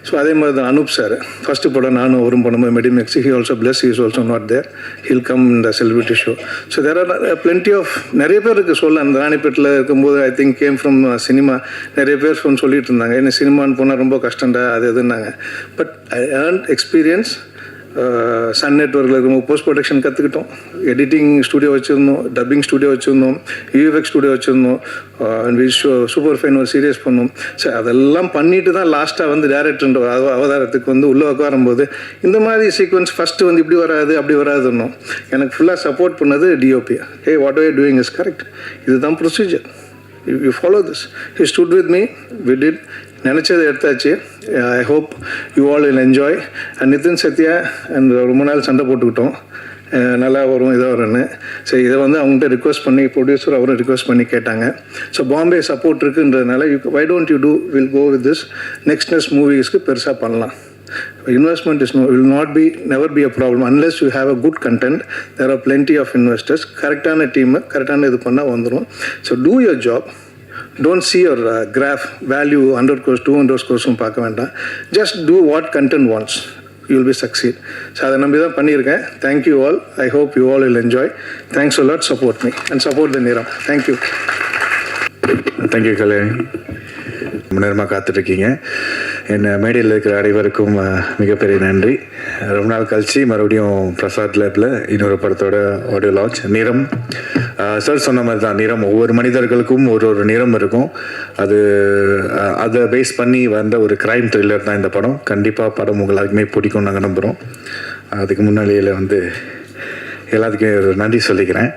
ஸோ அதே மாதிரி தான் அனூப் சார் ஃபஸ்ட்டு படம் நானும் அவரும் பண்ணும்போது மெடிமெக்ஸ், he also plus, he is also not there, he'll come இந்த celebrity show. So there are plenty of நிறைய பேர் இருக்குது சொல்ல. அந்த ராணிப்பேட்டில் இருக்கும்போது I think came from cinema. நிறைய பேர் சொல்லிட்டு இருந்தாங்க என்ன சினிமான்னு போனால் ரொம்ப கஷ்டம்டா அது எதுன்னாங்க. But I earn experience. Sun நெட்வொர்க்கில் இருக்கும் போஸ்ட் ப்ரொடக்ஷன் கற்றுக்கிட்டோம், எடிட்டிங் ஸ்டுடியோ வச்சுருந்தோம், டப்பிங் ஸ்டுடியோ வச்சுருந்தோம், யூஎஃப்எக்ஸ் ஸ்டுடியோ வச்சுருந்தோம், சூப்பர் ஃபைன் ஒரு சீரியஸ் பண்ணோம். ஸோ அதெல்லாம் பண்ணிட்டு தான் லாஸ்ட்டாக வந்து டேரக்டர்ன்ற அவதாரத்துக்கு வந்து உள்ளே உட்காரும்போது இந்த மாதிரி சீக்வன்ஸ் ஃபஸ்ட்டு வந்து இப்படி வராது அப்படி வராதுன்னோம். எனக்கு ஃபுல்லாக சப்போர்ட் பண்ணது DOP. Hey what are you doing is correct, இதுதான் procedure, you follow this. He stood with me, we did. நினச்சதை எடுத்தாச்சு. I hope you all will enjoy. And Nitin Sathya and ரொம்ப நாள் சண்டை போட்டுக்கிட்டோம், நல்லா வரும் இதாக வரும்னு. ஸோ இதை வந்து அவங்கள்ட்ட ரிக்வஸ்ட் பண்ணி ப்ரொடியூசர் அவரும் ரிக்வஸ்ட் பண்ணி கேட்டாங்க. ஸோ பாம்பே சப்போர்ட் இருக்குன்றதுனால why don't you do will go with this next மூவிஸ்க்கு பெருசாக பண்ணலாம். Investment will not be never be a problem unless you have a good content. There are plenty of investors. கரெக்டான team கரெக்டான இது பண்ணால் வந்துடும். So two your job. Don't see your graph value 100 crores 200 crores பார்க்க வேண்டாம். Just do what content wants. You will be succeed. So அதை நம்பி தான் பண்ணியிருக்கேன். Thank you all. I hope you all will enjoy. Thanks a lot. Support me and support the Niram. Thank you. Thank you Kalyani. நேரமாக காத்துட்ருக்கீங்க. என் மேடையில் இருக்கிற அனைவருக்கும் மிகப்பெரிய நன்றி. ரொம்ப நாள் கழிச்சு மறுபடியும் பிரசாத் லேபில் இன்னொரு படத்தோட ஆடியோ லான்ச். நிறம் சார் சொன்ன மாதிரி தான், நிறம் ஒவ்வொரு மனிதர்களுக்கும் ஒரு நிறம் இருக்கும். அதை பேஸ் பண்ணி வந்த ஒரு க்ரைம் த்ரில்லர் தான் இந்த படம். கண்டிப்பாக படம் உங்களுக்குமே பிடிக்கும் நாங்கள் நம்புகிறோம். அதுக்கு முன்னாடியில் வந்து எல்லாத்துக்கும் ஒரு நன்றி சொல்லிக்கிறேன்.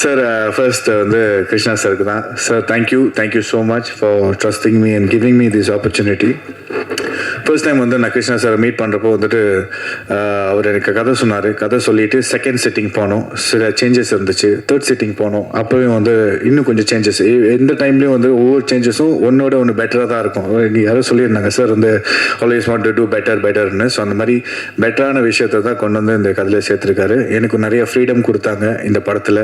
சார் ஃபர்ஸ்ட் வந்து கிருஷ்ணா சாருக்கு தான். Sir thank you so much for trusting me and giving me this opportunity. First time வந்து நான் கிருஷ்ணா சாரை மீட் பண்ணுறப்போ வந்துட்டு அவர் எனக்கு கதை சொன்னார். கதை சொல்லிவிட்டு செகண்ட் சிட்டிங் போனோம், சில சேஞ்சஸ் இருந்துச்சு. தேர்ட் சிட்டிங் போனோம், அப்போயும் வந்து இன்னும் கொஞ்சம் சேஞ்சஸ். எந்த டைம்லேயும் வந்து ஒவ்வொரு சேஞ்சஸும் ஒன்னோட ஒன்று பெட்டராக தான் இருக்கும். யாரும் சொல்லியிருந்தாங்க சார் வந்து ஆல்வேஸ் வாண்ட் டு டூ பெட்டர்னு. ஸோ அந்த மாதிரி பெட்டரான விஷயத்தை தான் கொண்டு வந்து இந்த கதையில் சேர்த்துருக்காரு. எனக்கு நிறைய ஃப்ரீடம் கொடுத்தாங்க இந்த படத்தில்,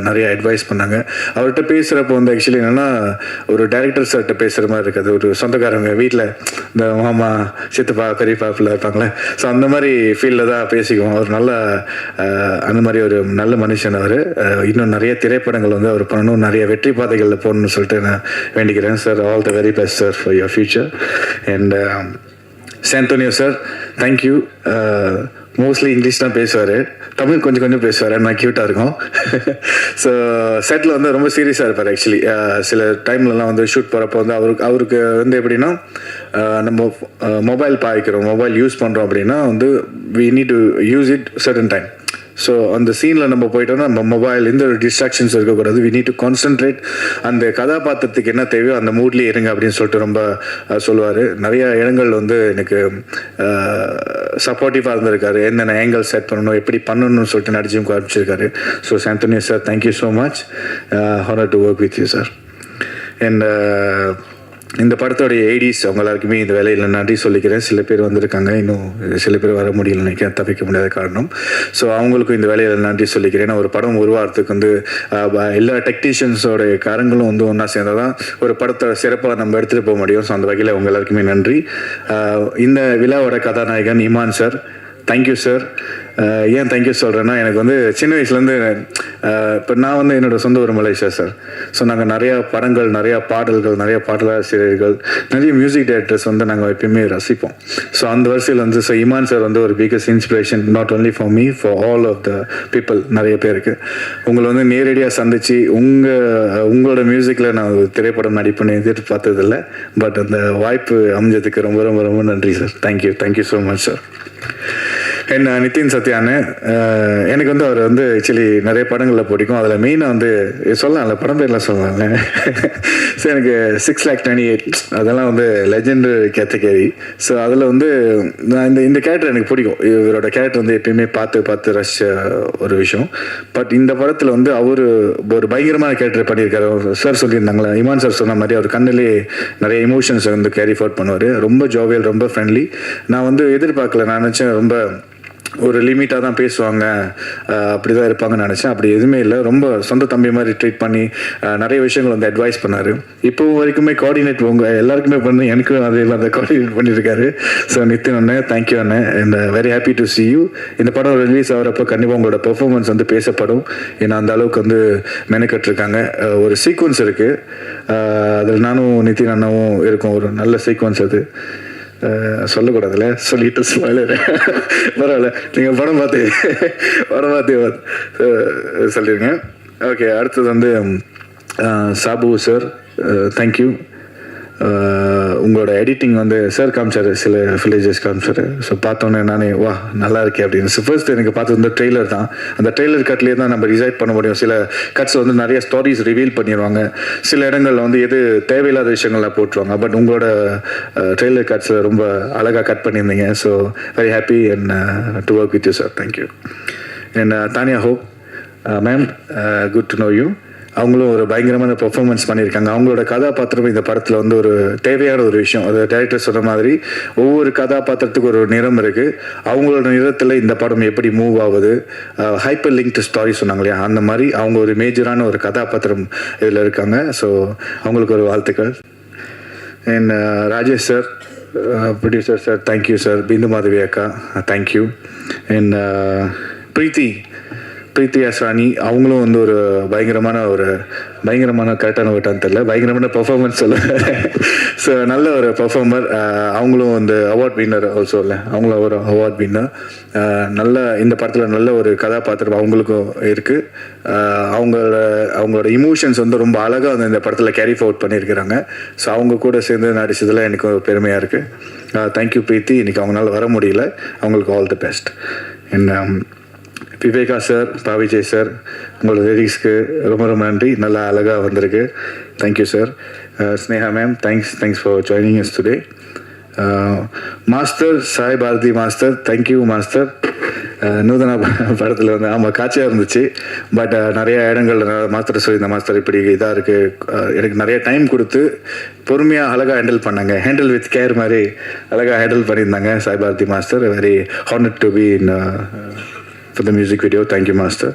நிறைய அட்வைஸ் பண்ணாங்க. அவர்கிட்ட பேசுகிறப்போ வந்து ஆக்சுவலி என்னென்னா ஒரு டைரக்டர் சார்கிட்ட பேசுகிற மாதிரி இருக்காது. ஒரு சொந்தக்காரங்க வீட்டில் இந்த மாமா சித்தப்பா பெரியப்பாப்பில் இருப்பாங்களே, ஸோ அந்த மாதிரி ஃபீல்டில் தான் பேசிக்குவோம். அவர் நல்ல அந்த மாதிரி ஒரு நல்ல மனுஷன். அவர் இன்னும் நிறைய திரைப்படங்கள் வந்து அவர் பண்ணணும், நிறைய வெற்றி பாதைகளில் போகணும்னு சொல்லிட்டு நான் வேண்டிக்கிறேன். Sir all the very best sir for your future. And Santonio sir thank you. Mostly English தான் பேசுவார், தமிழ் கொஞ்சம் பேசுவார், நான் க்யூட்டாக இருக்கும். ஸோ செட்டில் வந்து ரொம்ப சீரியஸாக இருப்பார் ஆக்சுவலி. சில டைம்லலாம் வந்து ஷூட் போகிறப்போ வந்து அவருக்கு வந்து எப்படின்னா நம்ம மொபைல் பாய்க்கிறோம், மொபைல் யூஸ் பண்ணுறோம் அப்படின்னா வந்து we need to use it certain time. So அந்த சீனில் நம்ம போயிட்டோம்னா நம்ம மொபைல் எந்த ஒரு டிஸ்ட்ராக்ஷன்ஸ் இருக்கக்கூடாது. We need to concentrate. அந்த கதாபாத்திரத்துக்கு என்ன தேவையோ அந்த மூட்லேயே இருங்க அப்படின்னு சொல்லிட்டு ரொம்ப சொல்லுவார். நிறைய இடங்கள் வந்து எனக்கு சப்போர்ட்டிவாக இருந்திருக்காரு. என்னென்ன ஆங்கிள் செட் பண்ணணும், எப்படி பண்ணணும்னு சொல்லிட்டு நடிச்சும் காமிச்சிருக்காரு. So Santonio sir thank you so much. Honour to work with you sir. And இந்த படத்தோடைய ஏடிஸ் அவங்க எல்லாருக்குமே இந்த வேலையில் நன்றி சொல்லிக்கிறேன். சில பேர் வந்திருக்காங்க, இன்னும் சில பேர் வர முடியல நினைக்கிறேன், தவிர்க்க முடியாத காரணம். ஸோ அவங்களுக்கும் இந்த வேலையில் நன்றி சொல்லிக்கிறேன். ஒரு படம் உருவாகிறதுக்கு வந்து எல்லா டெக்னீஷியன்ஸோட காரங்களும் வந்து ஒன்றா சேர்ந்தால் தான் ஒரு படத்தை சிறப்பாக நம்ம எடுத்துகிட்டு போக முடியும். ஸோ அந்த வகையில் அவங்க எல்லாருக்குமே நன்றி. இந்த விழாவோட கதாநாயகன் இமான் சார், தேங்க்யூ சார். ஏன் தேங்க்யூ சொல்கிறேன்னா, எனக்கு வந்து சின்ன வயசுலேருந்து இப்போ நான் வந்து என்னோடய சொந்த ஊர் மலேசியா சார். ஸோ நாங்கள் நிறையா படங்கள், நிறையா பாடல்கள், நிறையா பாடலாசிரியர்கள், நிறைய மியூசிக் டைரக்டர்ஸ் வந்து நாங்கள் எப்பயுமே ரசிப்போம். ஸோ அந்த வரிசையில் வந்து ஸோ இமான் சார் வந்து ஒரு biggest inspiration, not only for me, for all of the people. நிறைய பேருக்கு உங்களை வந்து நேரடியாக சந்தித்து உங்களோட மியூசிக்கில் நான் ஒரு திரைப்படம் நடிப்புன்னு எதிர்பார்த்ததில்லை. பட் அந்த வாய்ப்பு அமைஞ்சதுக்கு ரொம்ப ரொம்ப ரொம்ப நன்றி sir. Thank you so much sir. என்ன நிதின் சத்யான்னு, எனக்கு வந்து அவர் வந்து ஆக்சுவலி நிறைய படங்களில் பிடிக்கும். அதில் மெயினாக வந்து சொல்லலாம்ல, படம் பேர்லாம் சொல்லலாம்ல. ஸோ எனக்கு 6,28,000 அதெல்லாம் வந்து லெஜெண்ட் கேட்டகரி. ஸோ அதில் வந்து நான் இந்த கேரக்டர் எனக்கு பிடிக்கும். இவரோட கேரக்டர் வந்து எப்பயுமே பார்த்து ரசித்த ஒரு விஷயம். பட் இந்த படத்தில் வந்து அவர் ஒரு பயங்கரமான கேரக்டர் பண்ணியிருக்காரு. சார் சொல்லியிருந்தாங்களே, இமான் சார் சொன்ன மாதிரி அவர் கண்ணிலே நிறைய இமோஷன்ஸ் வந்து கேரி ஃபார்வர்ட் பண்ணுவார். ரொம்ப ஜோவியல், ரொம்ப ஃப்ரெண்ட்லி. நான் வந்து எதிர்பார்க்கல, நான் நினச்சேன் ரொம்ப ஒரு லிமிட்டாக தான் பேசுவாங்க, அப்படி தான் இருப்பாங்கன்னு நினச்சேன். அப்படி எதுவுமே இல்லை. ரொம்ப சொந்த தம்பி மாதிரி ட்ரீட் பண்ணி நிறைய விஷயங்கள் வந்து அட்வைஸ் பண்ணார். இப்போ வரைக்குமே கோஆர்டினேட் எல்லாருக்குமே பண்ணி எனக்கும் அதே மாதிரி கோஆர்டினேட் பண்ணியிருக்காரு. ஸோ நித்தின் அண்ணே, தேங்க்யூ அண்ணே, and very happy to C you. இந்த படம் ரிலீஸ் ஆகிறப்போ கண்டிப்பாக உங்களோட பெர்ஃபார்மன்ஸ் வந்து பேசப்படும். ஏன்னா அந்த அளவுக்கு வந்து மெனக்கட்டுருக்காங்க. ஒரு சீக்வன்ஸ் இருக்குது, அதில் நானும் நித்தின் அண்ணாவும் இருக்கும். ஒரு நல்ல சீக்வன்ஸ் அது, சொல்லக்கூடாதுல்ல, சொல்லிட்டு பரவாயில்ல, நீங்கள் படம் பார்த்து சொல்லிடுங்க. ஓகே, அடுத்தது வந்து சாபு சார், தேங்க்யூ. உங்களோட எடிட்டிங் வந்து சார் காமிச்சார், சில வில்லேஜஸ் காமிச்சார். ஸோ பார்த்தோன்னே நானே வா நல்லா இருக்கே அப்படின்னு. ஸோ ஃபர்ஸ்ட் எனக்கு பார்த்தது வந்து ட்ரெய்லர் தான். அந்த ட்ரெய்லர் கட்லேயே தான் நம்ம டிசைட் பண்ண முடியும். சில கட்ஸ் வந்து நிறைய ஸ்டோரிஸ் ரிவீல் பண்ணிடுவாங்க, சில இடங்களில் வந்து எது தேவையில்லாத விஷயங்கள்லாம் போட்டுருவாங்க. பட் உங்களோட ட்ரெய்லர் கட்ஸில் ரொம்ப அழகாக கட் பண்ணியிருந்தீங்க. So very happy and to work with you sir. Thank you. And Tania hope ma'am, good to know you. அவங்களும் ஒரு பயங்கரமான பெர்ஃபார்மன்ஸ் பண்ணியிருக்காங்க. அவங்களோட கதாபாத்திரம் இந்த படத்தில் வந்து ஒரு தேவையான ஒரு விஷயம். அது டைரக்டர் சொன்ன மாதிரி ஒவ்வொரு கதாபாத்திரத்துக்கு ஒரு நிறம் இருக்குது. அவங்களோட நிறத்தில் இந்த படம் எப்படி மூவ் ஆகுது, ஹைப்பர் லிங்க்டு ஸ்டாரி சொன்னாங்க இல்லையா, அந்த மாதிரி அவங்க ஒரு மேஜரான ஒரு கதாபாத்திரம் இதில் இருக்காங்க. ஸோ அவங்களுக்கு ஒரு வாழ்த்துக்கள். And Rajesh sir, producer sir, thank you sir. Bindu Madhavi அக்கா, தேங்க்யூ. அண்ட் பிரீத்தி அஸ்ரானி, அவங்களும் வந்து ஒரு பயங்கரமான கரெக்டான விட்டான்னு தெரியல, பயங்கரமான பெர்ஃபார்மன்ஸ் சொல்ல. ஸோ நல்ல ஒரு பெர்ஃபார்மர். அவங்களும் வந்து அவார்ட் வின்னர் ஆல்சோ இல்லை, அவங்களும் ஒரு அவார்ட் வின்னர். நல்ல இந்த படத்தில் நல்ல ஒரு கதாபாத்திரம் அவங்களுக்கும் இருக்குது. அவங்களோட இமோஷன்ஸ் வந்து ரொம்ப அழகாக வந்து இந்த படத்தில் கேரி ஃபார்வர்ட் பண்ணியிருக்கிறாங்க. ஸோ அவங்க கூட சேர்ந்து நடிச்சதில் எனக்கு பெருமையாக இருக்குது. தேங்க்யூ பிரீத்தி. இன்றைக்கி அவங்களால வர முடியல, அவங்களுக்கு ஆல் தி பெஸ்ட். என்ன விவேகா சார், பாவிஜய் சார், உங்களோட லிரிக்ஸ்க்கு ரொம்ப ரொம்ப நன்றி. நல்லா அழகாக வந்திருக்கு. Thank you sir. Sneha ma'am, thanks for joining us today. Master Sai Bharathi master, thank you master. Noothana படத்தில் வந்து ஆமாம் காட்சியாக இருந்துச்சு. பட் நிறைய இடங்கள்ல மாஸ்டர் சொல்லி இந்த மாஸ்டர் இப்படி இதாக இருக்குது, எனக்கு நிறைய டைம் கொடுத்து பொறுமையாக அழகாக ஹேண்டில் வித் கேர் மாதிரி அழகாக ஹேண்டில் பண்ணியிருந்தாங்க Sai Bharathi master. Very honoured to be in for the music video. Thank you master.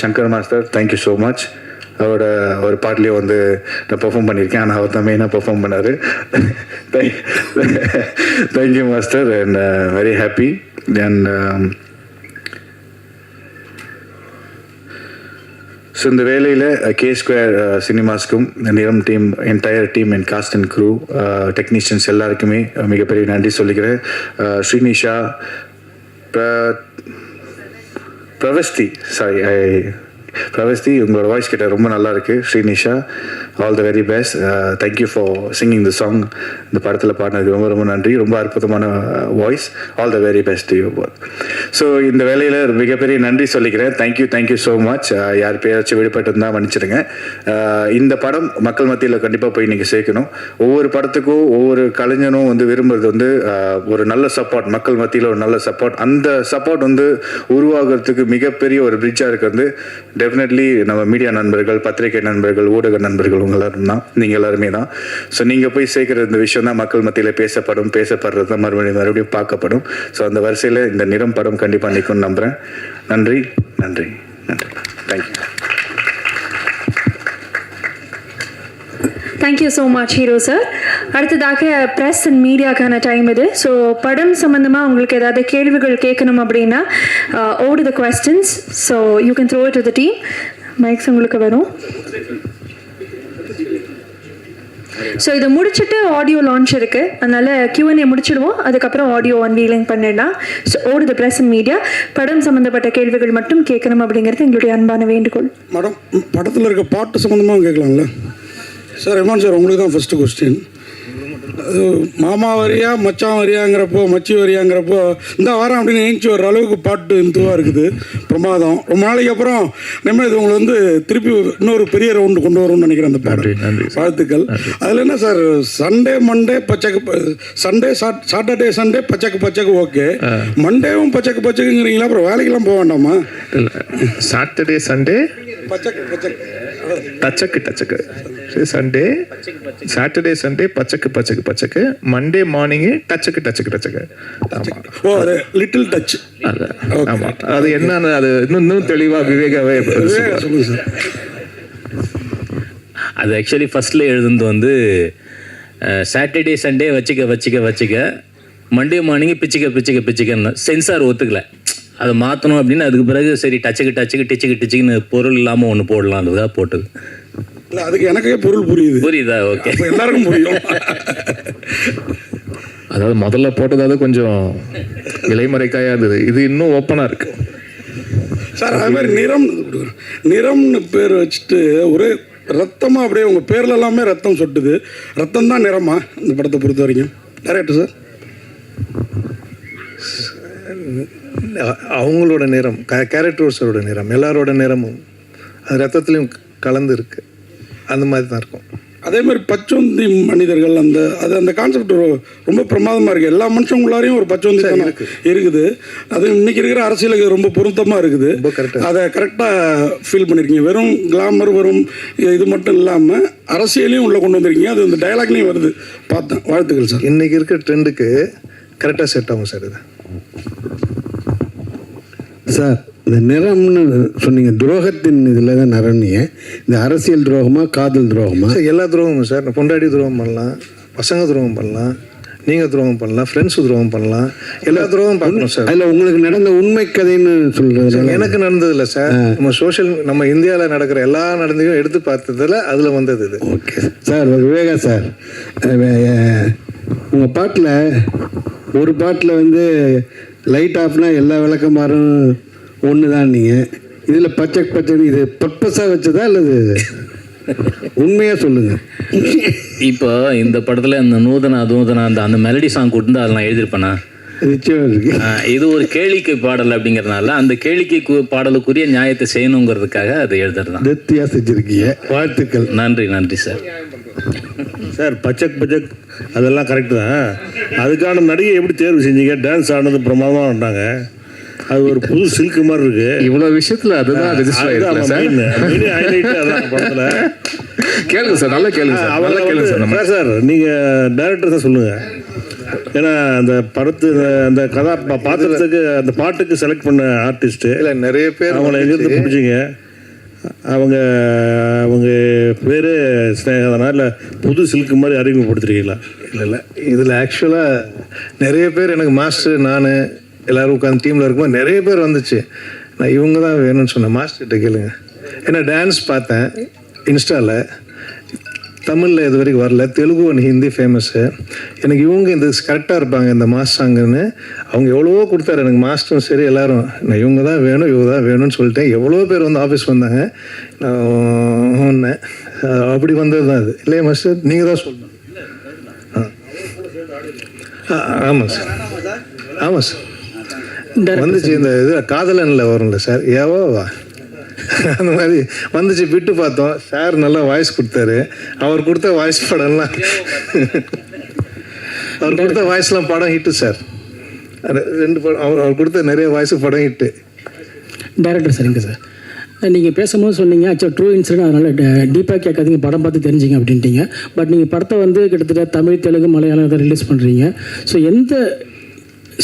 Shankar master, thank you so much. அவரோட ஒரு பாட்லேயே வந்து நான் பெர்ஃபார்ம் பண்ணியிருக்கேன், ஆனால் அவர் தான் மெயினாக பெர்ஃபார்ம் பண்ணார். Thank you master. And very happy. And so இந்த வேலையில் K2 சினிமாஸ்க்கும் நிறம் team, entire team and cast and crew, technicians எல்லாருக்குமே மிகப்பெரிய நன்றி சொல்லிக்கிறேன். ஸ்ரீனிஷா, பிரவஸ்தி, உங்களோட வாய்ஸ் கிட்ட ரொம்ப நல்லா இருக்கு. Srinisha, all the very best. Thank you for singing the song. இந்த படத்தில் பாடினதுக்கு ரொம்ப ரொம்ப நன்றி. ரொம்ப அற்புதமான voice. All the very best you both. So இந்த வேலையில் மிகப்பெரிய நன்றி சொல்லிக்கிறேன். Thank you so much. யார் பேராச்சும் விடுபட்டு இருந்தால் மன்னிச்சிடுங்க. இந்த படம் மக்கள் மத்தியில் கண்டிப்பாக போய் நீங்கள் சேர்க்கணும். ஒவ்வொரு படத்துக்கும் ஒவ்வொரு கலைஞனும் வந்து விரும்புறது வந்து ஒரு நல்ல சப்போர்ட், மக்கள் மத்தியில் ஒரு நல்ல சப்போர்ட். அந்த சப்போர்ட் வந்து உருவாகிறதுக்கு மிகப்பெரிய ஒரு பிரிட்ஜாக இருக்கிறது டெஃபினெட்லி நம்ம மீடியா நண்பர்கள், பத்திரிகை நண்பர்கள், ஊடக நண்பர்கள் உங்க எல்லாரும் தான், நீங்கள் எல்லாருமே தான். ஸோ நீங்கள் போய் சேர்க்குற இந்த விஷயம் தான் மக்கள் மத்தியில் பேசப்படுறது தான் மறுபடியும் பார்க்கப்படும். ஸோ அந்த வரிசையில் இந்த நிறம் படம் கண்டிப்பாக நிற்கும்னு நம்புகிறேன். நன்றி நன்றி நன்றி. Thank you. Thank you so much hero sir. அடுத்ததாக ப்ரெஸ் அண்ட் மீடியாக்கான டைம் இது. ஸோ படம் சம்மந்தமாக உங்களுக்கு ஏதாவது கேள்விகள் கேட்கணும் அப்படின்னா ஓடு the questions. So you can throw it to the team. Mikes உங்களுக்கு வரும். ஸோ இதை முடிச்சுட்டு ஆடியோ லான்ச் இருக்குது, அதனால் Q&A முடிச்சிடுவோம். அதுக்கப்புறம் ஆடியோ அன்வீலிங் பண்ணிடலாம். ஸோ ஓடு த ப்ரெஸ் அண்ட் மீடியா. படம் சம்மந்தப்பட்ட கேள்விகள் மட்டும் கேட்கணும் அப்படிங்கிறது எங்களுடைய அன்பான வேண்டுகோள். மேடம், படத்தில் இருக்க பாட்டு சம்மந்தமாக கேட்கலாம்ல சார்? இமான் சார், உங்களுக்கு தான் ஃபஸ்ட்டு கொஸ்டின். மாமா வரியா மச்சான் வரியாங்கிறப்போ, மச்சி வரியாங்கிறப்போ இந்த வாரம் அப்படின்னு நினைச்சு வர்ற அளவுக்கு பாட்டு இந்துவாக இருக்குது. பிரமாதம். ரொம்ப நாளைக்கு அப்புறம் நம்ம இது உங்களை வந்து திருப்பி இன்னொரு பெரிய ரவுண்டு கொண்டு வரும்னு நினைக்கிறேன் அந்த பாட்டு. வாழ்த்துக்கள். அதில் என்ன சார், சண்டே மண்டே பச்சக்கு, சண்டே சாட்டர்டே சண்டே பச்சக்கு ஓகே, மண்டேவும் பச்சக்குங்கிறீங்களா? அப்புறம் வேலைக்கெல்லாம் போக வேண்டாமா? சாட்டர்டே சண்டே டச்சக்கு சண்டே, சாட்டர்டே சண்டே பச்சக்கு, மண்டே மார்னிங் டச்சக்கு. ஓ, அது லிட்டில் டச். ஆமா, அது என்னன்னு அது இன்னும் தெளிவா விவேகாவே சொல்லுங்க சார். அது ஆக்சுவலி ஃபர்ஸ்ட்ல எழுதுனது வந்து சாட்டர்டே சண்டே வச்சுக்க, மண்டே மார்னிங் பிச்சுக்கன்னு சென்சார் ஒத்துக்கல. அதை மாற்றணும் அப்படின்னு அதுக்கு பிறகு சரி டிச்சுக்குன்னு பொருள் இல்லாமல் ஒன்று போடலான்றதுக்காக போட்டது. இல்லை, அதுக்கு எனக்கே பொருள் புரியுதா? ஓகே, எல்லாருக்கும் புரியும். அதாவது முதல்ல போட்டதாவது கொஞ்சம் இலைமறைக்காயா இருந்தது, இது இன்னும் ஓப்பனாக இருக்கு சார். அது மாதிரி நிறம்னு பேர் வச்சுட்டு ஒரே ரத்தமாக அப்படியே உங்கள் பேரில் எல்லாமே ரத்தம் சொட்டுது. ரத்தம் தான் நிறமா இந்த படத்தை பொறுத்த வரைக்கும்? டைரக்டர் சார், அவங்களோட நிறம், கேரக்டர்ஸோட நிறம், எல்லாரோட நிறமும் அது ரத்தத்துலேயும் கலந்து இருக்கு. அந்த மாதிரி தான் இருக்கும். அதே மாதிரி பச்சோந்தி மனிதர்கள், அந்த கான்செப்ட் ரொம்ப பிரமாதமாக இருக்குது. எல்லா மனுஷங்களாரையும் ஒரு பச்சோந்தி இருக்குது. அது இன்னைக்கு இருக்கிற அரசியலுக்கு ரொம்ப பொருத்தமாக இருக்குது. அதை கரெக்டாக ஃபீல் பண்ணியிருக்கீங்க. வெறும் கிளாமர், வெறும் இது மட்டும் இல்லாமல் அரசியலையும் உள்ளே கொண்டு வந்திருக்கீங்க. அது இந்த டயலாக்லேயும் வருது, பார்த்தேன். வாழ்த்துக்கள் சார். இன்றைக்கி இருக்கிற ட்ரெண்டுக்கு கரெக்டாக செட் ஆகும் சார் இது. சார், இந்த நிறம்னு சொன்னீங்க, துரோகத்தின் இதில் தான் நிறம்னீங்க. இந்த அரசியல் துரோகமா, காதல் துரோகமா? சார், எல்லா துரோகமும் சார். பொண்டாட்டி துரோகம் பண்ணலாம், பசங்க துரோகம் பண்ணலாம், நீங்கள் துரோகம் பண்ணலாம், ஃப்ரெண்ட்ஸு துரோகம் பண்ணலாம், எல்லா துரோகம் பண்ணணும் சார். அதில் உங்களுக்கு நடந்த உண்மை கதைன்னு சொல்கிறது? எனக்கு நடந்ததில்ல சார். நம்ம இந்தியாவில் நடக்கிற எல்லா நடந்தையும் எடுத்து பார்த்ததில் அதில் வந்தது இது. Okay sir. விவேகா சார், உங்கள் பாட்டில் ஒரு பாட்டில் வந்து லைட் ஆஃப்னா எல்லா விளக்கமாறும் ஒன்று தான். நீங்கள் இதில் பச்சை இது பர்பஸாக வச்சதா அல்லது உண்மையாக சொல்லுங்கள்? இப்போ இந்த படத்தில் இந்த நூதன அந்த மெலடி சாங் கொடுத்து அதை நான் எழுதியிருப்பேனா? நிச்சயம் இருக்கு. இது ஒரு கேளிக்கை பாடல் அப்படிங்கிறதுனால அந்த கேளிக்கை பாடலுக்குரிய நியாயத்தை செய்யணுங்கிறதுக்காக அதை எழுதுறது. திருப்தியாக செஞ்சுருக்கீங்க, வாழ்த்துக்கள். நன்றி சார். சார், பச்சக் அதெல்லாம் கரெக்டு தான். அதுக்கான நடிகை எப்படி தேர்வு செஞ்சீங்க? டான்ஸ் ஆனது பிரமாதமாக ஆனாங்க. அது ஒரு புது சில்க் மாதிரி இருக்கு. இவ்வளோ விஷயத்தில் அதுதான் படத்தில். கேளுங்க சார், நல்லா கேளுங்க சார். நீங்கள் டைரக்டர் தான் சொல்லுங்கள். ஏன்னா அந்த படத்து அந்த பாத்திரத்துக்கு அந்த பாட்டுக்கு செலக்ட் பண்ண ஆர்டிஸ்ட்டு இல்லை, நிறைய பேர் அவங்கள எங்கிருந்து பிடிச்சிங்க? அவங்க பேர் ஸ்னேகதானா இல்லை புது சில்க் மாதிரி அறிமுகப்படுத்துறீங்களா? இல்லை, இதில் ஆக்சுவலாக நிறைய பேர் எனக்கு மாஸ்டர், நான் எல்லோரும் உட்காந்து டீமில் இருக்கும்போது நிறைய பேர் வந்துச்சு. நான் இவங்க தான் வேணும்னு சொன்னேன். மாஸ்டர்கிட்ட கேளுங்க. ஏன்னா டான்ஸ் பார்த்தேன் இன்ஸ்டாவில், தமிழில் இது வரைக்கும் வரல, தெலுங்கு அண்ட் ஹிந்தி ஃபேமஸ்ஸு. எனக்கு இவங்க இந்த கரெக்டாக இருப்பாங்க இந்த மாஸ் சாங்குன்னு. அவங்க எவ்வளவோ கொடுத்தாரு எனக்கு, மாஸ்டரும் சரி எல்லாரும். நான் இவங்க தான் வேணும்னு சொல்லிட்டேன். எவ்வளோ பேர் வந்து ஆஃபீஸ் வந்தாங்க. நான் ஒன்றேன், அப்படி வந்தது தான் அது. இல்லையா மாஸ்டர், நீங்கள் தான் சொல்லணும். ஆமாம் சார், ஆமாம் சார். வந்துச்சு இந்த இது காதலனில் வரும்ல சார், ஏவோவா அந்த மாதிரி வந்துச்சு. விட்டு பார்த்தோம். சார் நல்லா வாய்ஸ் கொடுத்தாரு. அவர் கொடுத்த வாய்ஸ் படம்லாம் அவர் கொடுத்த வாய்ஸ்லாம் படம் ஹிட்டு சார். 2 படம் அவர் கொடுத்த நிறைய வாய்ஸ் படம் ஹிட்டு. டைரக்டர் சரிங்க சார். நீங்கள் பேசும்போது சொன்னீங்க ஆக்சுவலாக ட்ரூ இன்சிடென்ட், அதனால் டீப்பாக கேட்காதீங்க, படம் பார்த்து தெரிஞ்சிங்க அப்படின்ட்டீங்க. பட் நீங்கள் படத்தை வந்து கிட்டத்தட்ட தமிழ், தெலுங்கு, மலையாளம் இதை ரிலீஸ் பண்ணுறீங்க. ஸோ எந்த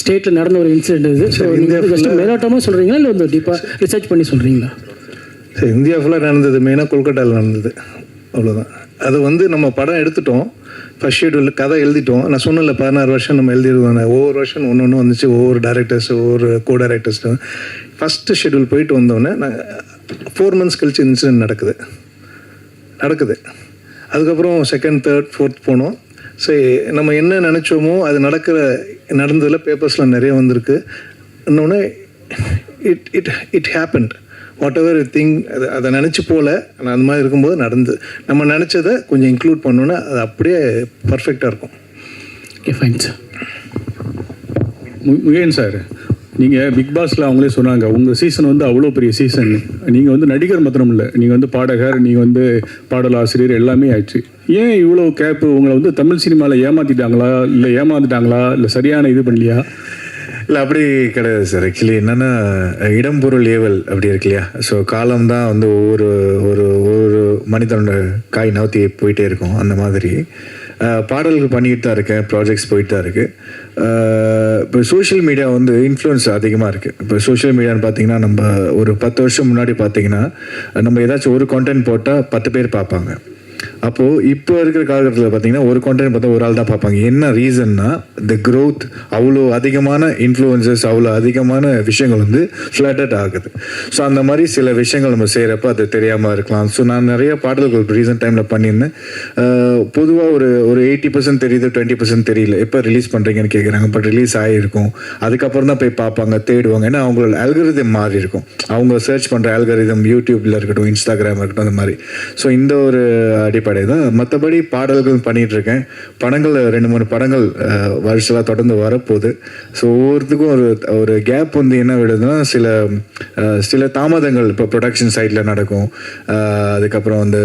ஸ்டேட்டில் நடந்த ஒரு இன்சிடென்ட் இது? ஸோ நீங்கள் ஜஸ்ட் மேலோட்டமாக சொல்கிறீங்களா இல்லை வந்து டீப்பாக ரிசர்ச் பண்ணி சொல்கிறீங்களா? சரி, இந்தியா ஃபுல்லாக நடந்தது, மெயினாக கொல்கட்டாவில் நடந்தது, அவ்வளோதான். அது வந்து நம்ம படம் எடுத்துட்டோம், ஃபஸ்ட் ஷெட்யூலில் கதை எழுதிட்டோம். நான் சொன்னல 16 வருஷம் நம்ம எழுதிடுவாங்க, ஒவ்வொரு வருஷம் ஒன்று ஒன்று வந்துச்சு, ஒவ்வொரு டேரக்டர்ஸ், ஒவ்வொரு கோ டேரக்டர்ஸ். ஃபஸ்ட்டு ஷெட்யூல் போயிட்டு வந்தோடனே நான் 4 months கழிச்சு இன்சிடென்ட் நடக்குது. அதுக்கப்புறம் செகண்ட், தேர்ட், ஃபோர்த் போனோம். சரி, நம்ம என்ன நினச்சோமோ அது நடந்ததில் பேப்பர்ஸில் நிறைய வந்திருக்கு. இன்னொன்று it happened what ever thing. அதை நினச்சி போகல, ஆனால் அந்த மாதிரி இருக்கும்போது நடந்து நம்ம நினச்சதை கொஞ்சம் இன்க்ளூட் பண்ணோன்னா அது அப்படியே பர்ஃபெக்டாக இருக்கும். Okay, fine sir. Mugen sir, நீங்கள் பிக் பாஸில் அவங்களே சொன்னாங்க உங்கள் சீசன் வந்து அவ்வளோ பெரிய சீசன். நீங்கள் வந்து நடிகர் மாத்திரம் இல்லை, நீங்கள் வந்து பாடகர், நீங்கள் வந்து பாடலாசிரியர் எல்லாமே ஆயிடுச்சு. ஏன் இவ்வளோ கேப்பு? உங்களை வந்து தமிழ் சினிமாவில் ஏமாந்துட்டாங்களா இல்லை சரியான இது பண்ணலையா? இல்லை, அப்படி கிடையாது சார். ஆக்சுவலி என்னென்னா, இடம் பொருள் ஏவல் அப்படி இருக்கு இல்லையா? ஸோ காலம்தான் வந்து ஒவ்வொரு ஒரு மனிதனோட காய் நவுத்தி போயிட்டே இருக்கும். அந்த மாதிரி பாடல்கள் பண்ணிக்கிட்டு தான் இருக்கேன், ப்ராஜெக்ட்ஸ் போயிட்டு தான் இருக்குது. இப்போ சோஷியல் மீடியா வந்து இன்ஃப்ளூயன்ஸ் அதிகமாக இருக்குது. இப்போ சோஷியல் மீடியான்னு பார்த்தீங்கன்னா, நம்ம ஒரு 10 வருஷம் முன்னாடி பார்த்தீங்கன்னா நம்ம ஏதாச்சும் ஒரு கான்டென்ட் போட்டால் 10 பேர் பார்ப்பாங்க. அப்போது இப்போ இருக்கிற காலகட்டத்தில் பார்த்தீங்கன்னா ஒரு கான்டென்ட் பார்த்தா ஒரு ஆள் தான் பார்ப்பாங்க. என்ன ரீசன்னா, த க்ரோத், அவ்வளோ அதிகமான இன்ஃப்ளூயன்சஸ், அவ்வளோ அதிகமான விஷயங்கள் வந்து ஃப்ளட்டட் ஆகுது. ஸோ அந்த மாதிரி சில விஷயங்கள் நம்ம செய்கிறப்ப அது தெரியாமல் இருக்கலாம். ஸோ நான் நிறைய பாடல்கள் ரீசன்ட் டைமில் பண்ணியிருந்தேன். பொதுவாக ஒரு 80% தெரியுது, 20% தெரியல. எப்போ ரிலீஸ் பண்ணுறீங்கன்னு கேட்குறாங்க. பட் ரிலீஸ் ஆகிருக்கும், அதுக்கப்புறம் தான் போய் பார்ப்பாங்க, தேடுவாங்க. ஏன்னா அவங்களோட அல்கரிதம் மாறி இருக்கும், அவங்க சர்ச் பண்ணுற அல்கரிதம் யூடியூப்பில் இருக்கட்டும், இன்ஸ்டாகிராம் இருக்கட்டும், அந்த மாதிரி. ஸோ இந்த ஒரு அடிப்படை தான். மற்றபடி பாடல்கள் பண்ணிகிட்டு இருக்கேன். படங்கள் 2-3 படங்கள் வருஷம் தொடர்ந்து வரப்போகுது. ஸோ ஒவ்வொருத்துக்கும் ஒரு கேப் வந்து என்ன விடுதுன்னா, சில தாமதங்கள் இப்போ ப்ரொடக்ஷன் சைடில் நடக்கும். அதுக்கப்புறம் வந்து